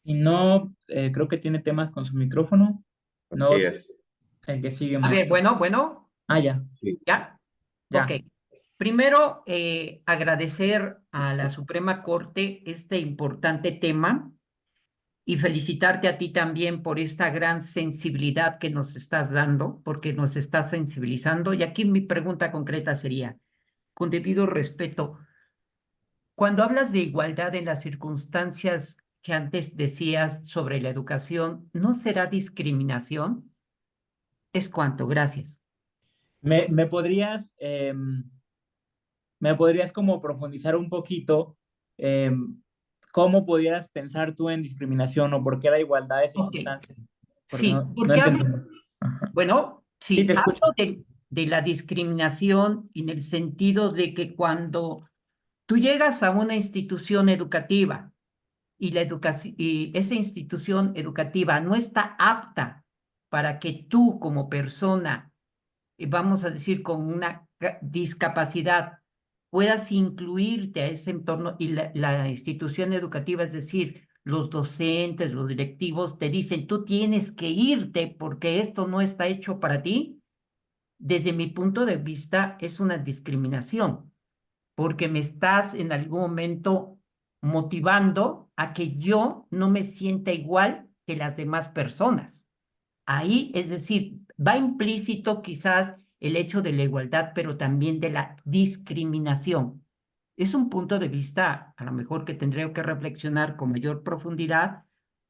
Si no, creo que tiene temas con su micrófono. No, Así es. el que sigue, A ver, maestro. bueno. Ah, ya. Sí. ¿Ya? Ya. Ok. Primero, agradecer a la Suprema Corte este importante tema y felicitarte a ti también por esta gran sensibilidad que nos estás dando, porque nos estás sensibilizando. Y aquí mi pregunta concreta sería, con debido respeto, cuando hablas de igualdad en las circunstancias que antes decías sobre la educación, ¿no será discriminación? Es cuanto, gracias. ¿Me podrías como profundizar un poquito cómo pudieras pensar tú en discriminación o por qué la igualdad de circunstancias? Porque Sí, no porque entendí. bueno, Sí, sí, te escucho. hablo de la discriminación en el sentido de que cuando tú llegas a una institución educativa y y esa institución educativa no está apta para que tú como persona, vamos a decir, con una discapacidad, puedas incluirte a ese entorno y la institución educativa, es decir, los docentes, los directivos, te dicen, tú tienes que irte porque esto no está hecho para ti. Desde mi punto de vista, es una discriminación, porque me estás en algún momento motivando a que yo no me sienta igual que las demás personas. Ahí, es decir, va implícito quizás el hecho de la igualdad, pero también de la discriminación. Es un punto de vista, a lo mejor que tendré que reflexionar con mayor profundidad,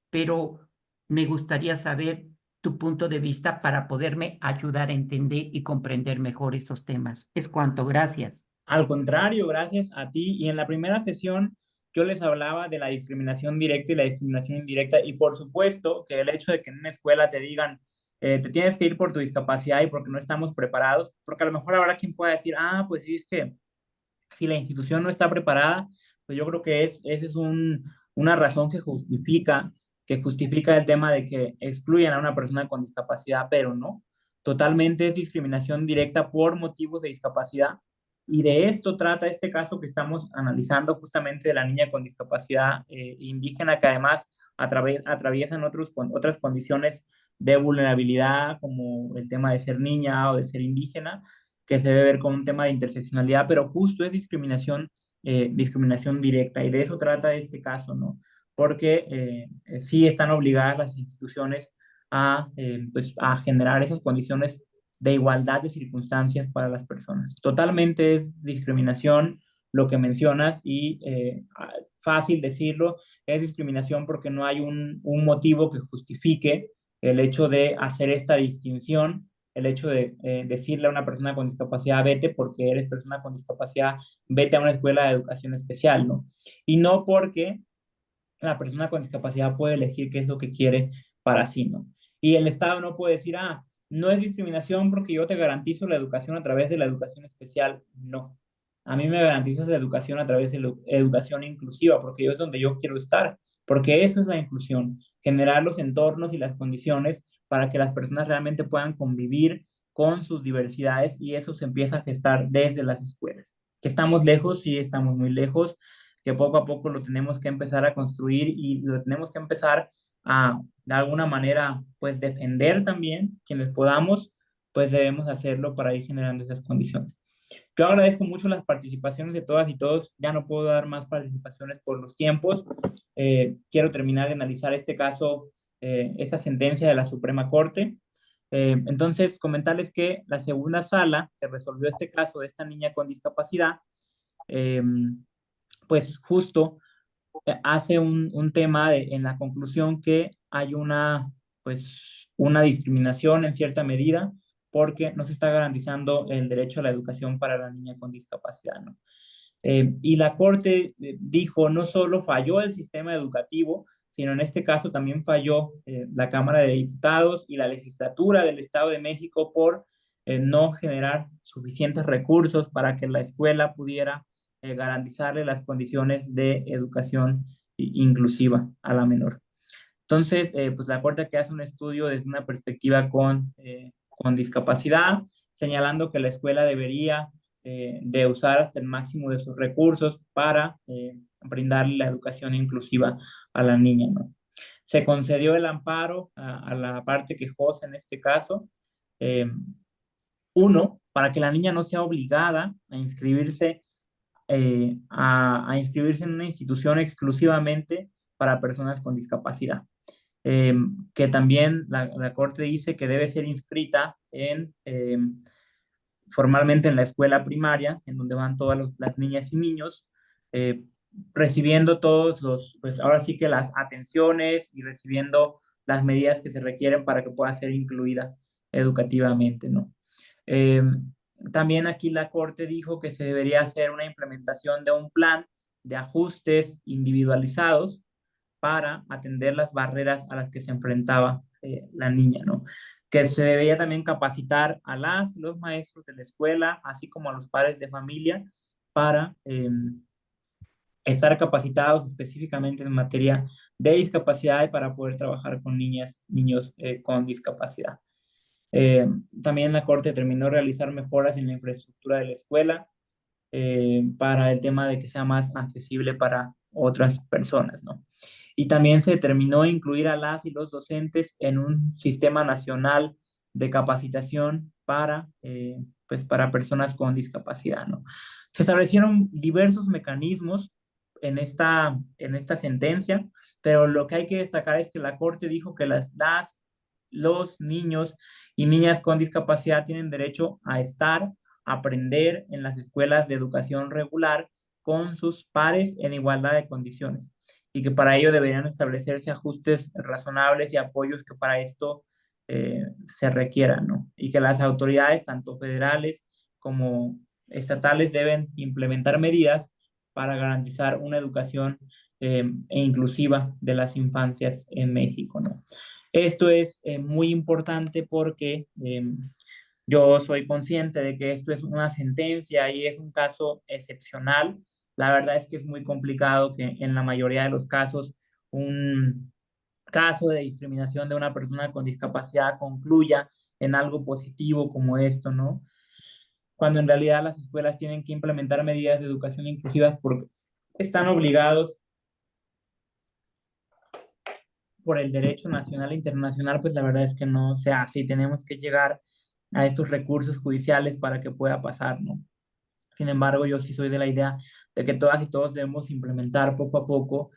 pero me gustaría saber tu punto de vista para poderme ayudar a entender y comprender mejor esos temas. Es cuanto, gracias. Al contrario, gracias a ti. Y en la primera sesión yo les hablaba de la discriminación directa y la discriminación indirecta. Y por supuesto que el hecho de que en una escuela te digan, te tienes que ir por tu discapacidad y porque no estamos preparados, porque a lo mejor habrá quien pueda decir, ah, pues sí, es que si la institución no está preparada, pues yo creo que esa es una razón que justifica el tema de que excluyan a una persona con discapacidad, pero no. Totalmente es discriminación directa por motivos de discapacidad. Y de esto trata este caso que estamos analizando, justamente de la niña con discapacidad indígena, que además atraviesan otras condiciones de vulnerabilidad, como el tema de ser niña o de ser indígena, que se debe ver como un tema de interseccionalidad, pero justo es discriminación directa, y de eso trata este caso, ¿no? Porque sí están obligadas las instituciones pues, a generar esas condiciones de igualdad de circunstancias para las personas. Totalmente es discriminación lo que mencionas, y fácil decirlo, es discriminación porque no hay un motivo que justifique el hecho de hacer esta distinción, el hecho de decirle a una persona con discapacidad, vete porque eres persona con discapacidad, vete a una escuela de educación especial, ¿no? Y no porque la persona con discapacidad puede elegir qué es lo que quiere para sí, ¿no? Y el Estado no puede decir, ah, no es discriminación porque yo te garantizo la educación a través de la educación especial. No. A mí me garantizas la educación a través de la educación inclusiva, porque yo es donde yo quiero estar, porque eso es la inclusión, generar los entornos y las condiciones para que las personas realmente puedan convivir con sus diversidades, y eso se empieza a gestar desde las escuelas. Que estamos lejos, sí, estamos muy lejos, que poco a poco lo tenemos que empezar a construir y lo tenemos que empezar de alguna manera, pues defender también, quienes podamos, pues debemos hacerlo para ir generando esas condiciones. Yo agradezco mucho las participaciones de todas y todos. Ya no puedo dar más participaciones por los tiempos. Quiero terminar de analizar este caso, esta sentencia de la Suprema Corte. Entonces, comentarles que la segunda sala que resolvió este caso de esta niña con discapacidad, pues justo hace un tema en la conclusión que hay pues, una discriminación en cierta medida porque no se está garantizando el derecho a la educación para la niña con discapacidad, ¿no? Y la Corte dijo, no solo falló el sistema educativo, sino en este caso también falló la Cámara de Diputados y la legislatura del Estado de México por no generar suficientes recursos para que la escuela pudiera garantizarle las condiciones de educación inclusiva a la menor. Entonces, pues la Corte que hace un estudio desde una perspectiva con discapacidad, señalando que la escuela debería de usar hasta el máximo de sus recursos para brindarle la educación inclusiva a la niña, ¿no? Se concedió el amparo a la parte quejosa en este caso. Uno, para que la niña no sea obligada a inscribirse en una institución exclusivamente para personas con discapacidad. Que también la Corte dice que debe ser inscrita formalmente en la escuela primaria, en donde van todas las niñas y niños, recibiendo pues ahora sí que las atenciones y recibiendo las medidas que se requieren para que pueda ser incluida educativamente, ¿no? También aquí la Corte dijo que se debería hacer una implementación de un plan de ajustes individualizados para atender las barreras a las que se enfrentaba la niña, ¿no? Que se debería también capacitar a los maestros de la escuela, así como a los padres de familia, para estar capacitados específicamente en materia de discapacidad y para poder trabajar con niños con discapacidad. También la Corte determinó realizar mejoras en la infraestructura de la escuela para el tema de que sea más accesible para otras personas, ¿no? Y también se determinó incluir a las y los docentes en un sistema nacional de capacitación pues para personas con discapacidad, ¿no? Se establecieron diversos mecanismos en esta sentencia, pero lo que hay que destacar es que la Corte dijo que los niños y niñas con discapacidad tienen derecho a aprender en las escuelas de educación regular con sus pares en igualdad de condiciones y que para ello deberían establecerse ajustes razonables y apoyos que para esto se requieran, ¿no? Y que las autoridades, tanto federales como estatales, deben implementar medidas para garantizar una educación inclusiva de las infancias en México, ¿no? Esto es muy importante porque yo soy consciente de que esto es una sentencia y es un caso excepcional. La verdad es que es muy complicado que en la mayoría de los casos un caso de discriminación de una persona con discapacidad concluya en algo positivo como esto, ¿no? Cuando en realidad las escuelas tienen que implementar medidas de educación inclusivas porque están obligados por el derecho nacional e internacional, pues la verdad es que no se hace y tenemos que llegar a estos recursos judiciales para que pueda pasar, ¿no? Sin embargo, yo sí soy de la idea de que todas y todos debemos implementar poco a poco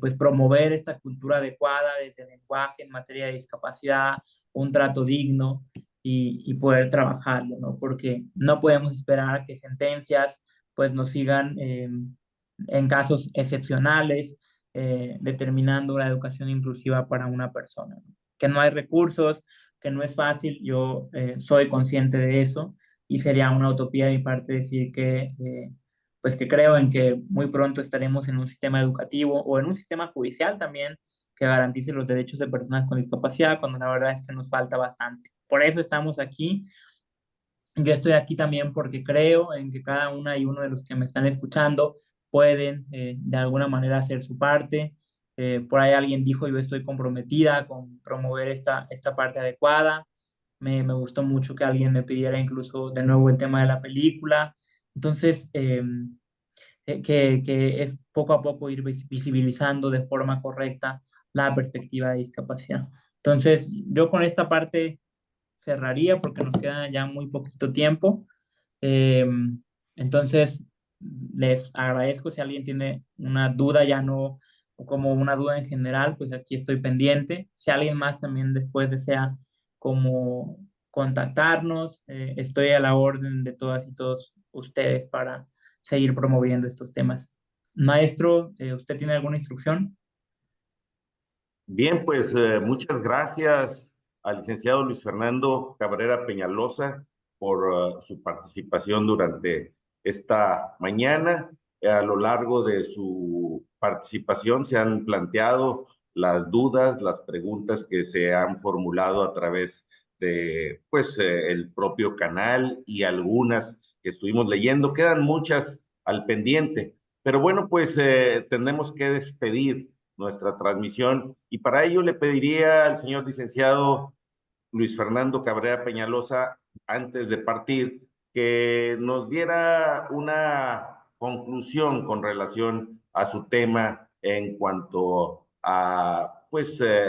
pues promover esta cultura adecuada desde el lenguaje en materia de discapacidad, un trato digno y poder trabajarlo, ¿no? Porque no podemos esperar a que sentencias pues nos sigan en casos excepcionales determinando la educación inclusiva para una persona, ¿no? Que no hay recursos, que no es fácil, yo soy consciente de eso y sería una utopía de mi parte decir pues que creo en que muy pronto estaremos en un sistema educativo o en un sistema judicial también que garantice los derechos de personas con discapacidad, cuando la verdad es que nos falta bastante. Por eso estamos aquí. Yo estoy aquí también porque creo en que cada una y uno de los que me están escuchando pueden de alguna manera hacer su parte. Por ahí alguien dijo, yo estoy comprometida con promover esta parte adecuada. Me gustó mucho que alguien me pidiera incluso de nuevo el tema de la película. Entonces, que es poco a poco ir visibilizando de forma correcta la perspectiva de discapacidad. Entonces, yo con esta parte cerraría porque nos queda ya muy poquito tiempo. Entonces, les agradezco si alguien tiene una duda, ya no como una duda en general, pues aquí estoy pendiente. Si alguien más también después desea como contactarnos, estoy a la orden de todas y todos ustedes para seguir promoviendo estos temas. Maestro, ¿usted tiene alguna instrucción? Bien, pues muchas gracias al licenciado Luis Fernando Cabrera Peñalosa por su participación durante esta mañana. A lo largo de su participación se han planteado las dudas, las preguntas que se han formulado a través de el propio canal y algunas que estuvimos leyendo. Quedan muchas al pendiente, pero bueno, pues tenemos que despedir nuestra transmisión y para ello le pediría al señor licenciado Luis Fernando Cabrera Peñalosa, antes de partir, que nos diera una conclusión con relación a su tema en cuanto a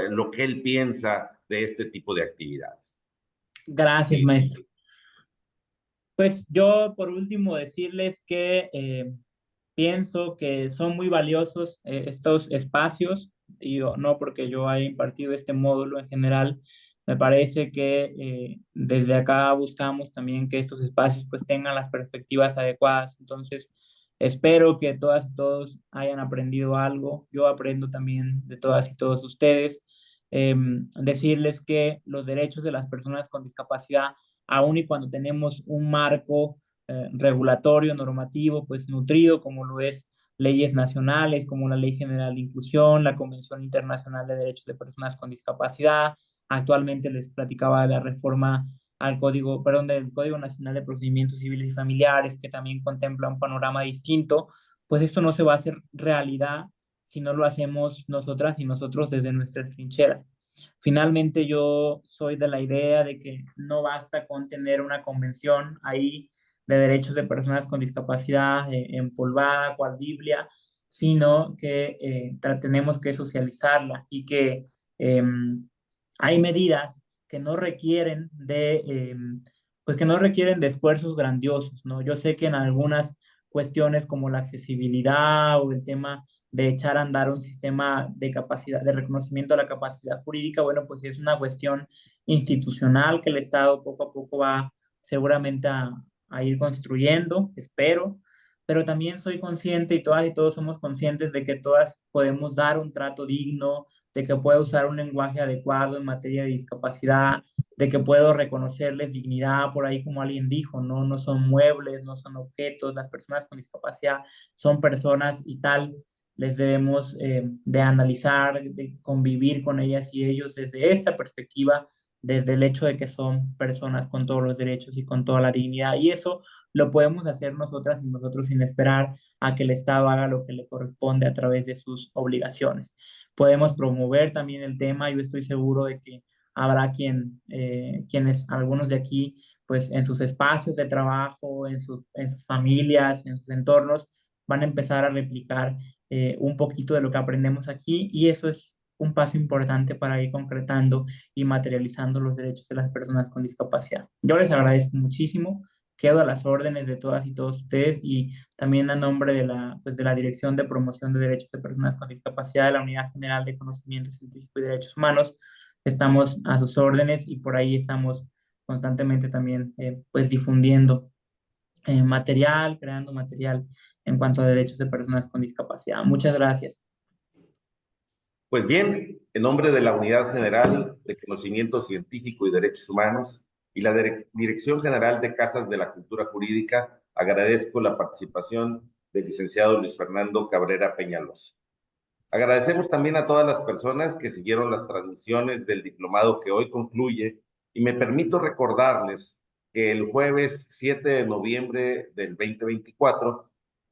lo que él piensa de este tipo de actividades. Gracias, maestro. Pues yo por último decirles que pienso que son muy valiosos estos espacios, y no porque yo haya impartido este módulo en general, me parece que desde acá buscamos también que estos espacios pues tengan las perspectivas adecuadas. Entonces, espero que todas y todos hayan aprendido algo. Yo aprendo también de todas y todos ustedes. Decirles que los derechos de las personas con discapacidad, aun y cuando tenemos un marco regulatorio, normativo, pues nutrido, como lo es leyes nacionales, como la Ley General de Inclusión, la Convención Internacional de Derechos de Personas con Discapacidad. Actualmente les platicaba de la reforma al Código, perdón, del Código Nacional de Procedimientos Civiles y Familiares, que también contempla un panorama distinto. Pues esto no se va a hacer realidad si no lo hacemos nosotras y nosotros desde nuestras trincheras. Finalmente, yo soy de la idea de que no basta con tener una convención ahí de derechos de personas con discapacidad empolvada, cual Biblia, sino que tenemos que socializarla y que hay medidas que no requieren pues que no requieren de esfuerzos grandiosos, ¿no? Yo sé que en algunas cuestiones como la accesibilidad o el tema de echar a andar un sistema de capacidad, de reconocimiento de la capacidad jurídica, bueno, pues es una cuestión institucional que el Estado poco a poco va seguramente a ir construyendo, espero, pero también soy consciente y todas y todos somos conscientes de que todas podemos dar un trato digno, de que puedo usar un lenguaje adecuado en materia de discapacidad, de que puedo reconocerles dignidad, por ahí como alguien dijo, ¿no? No son muebles, no son objetos, las personas con discapacidad son personas y tal, les debemos de analizar, de convivir con ellas y ellos desde esta perspectiva, desde el hecho de que son personas con todos los derechos y con toda la dignidad. Y eso lo podemos hacer nosotras y nosotros sin esperar a que el Estado haga lo que le corresponde a través de sus obligaciones. Podemos promover también el tema. Yo estoy seguro de que habrá quienes, algunos de aquí, pues en sus espacios de trabajo, en sus familias, en sus entornos, van a empezar a replicar un poquito de lo que aprendemos aquí, y eso es un paso importante para ir concretando y materializando los derechos de las personas con discapacidad. Yo les agradezco muchísimo, quedo a las órdenes de todas y todos ustedes, y también a nombre de la Dirección de Promoción de Derechos de Personas con Discapacidad de la Unidad General de Conocimiento Científico y Derechos Humanos, estamos a sus órdenes y por ahí estamos constantemente también pues difundiendo material, creando material en cuanto a derechos de personas con discapacidad. Muchas gracias. Pues bien, en nombre de la Unidad General de Conocimiento Científico y Derechos Humanos y la Dirección General de Casas de la Cultura Jurídica, agradezco la participación del licenciado Luis Fernando Cabrera Peñalosa. Agradecemos también a todas las personas que siguieron las transmisiones del diplomado que hoy concluye, y me permito recordarles que el jueves 7 de noviembre del 2024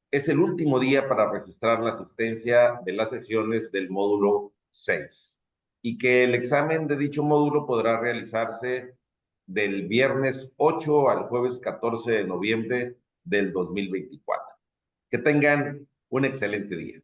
es el último día para registrar la asistencia de las sesiones del módulo 6 y que el examen de dicho módulo podrá realizarse del viernes 8 al jueves 14 de noviembre del 2024. Que tengan un excelente día.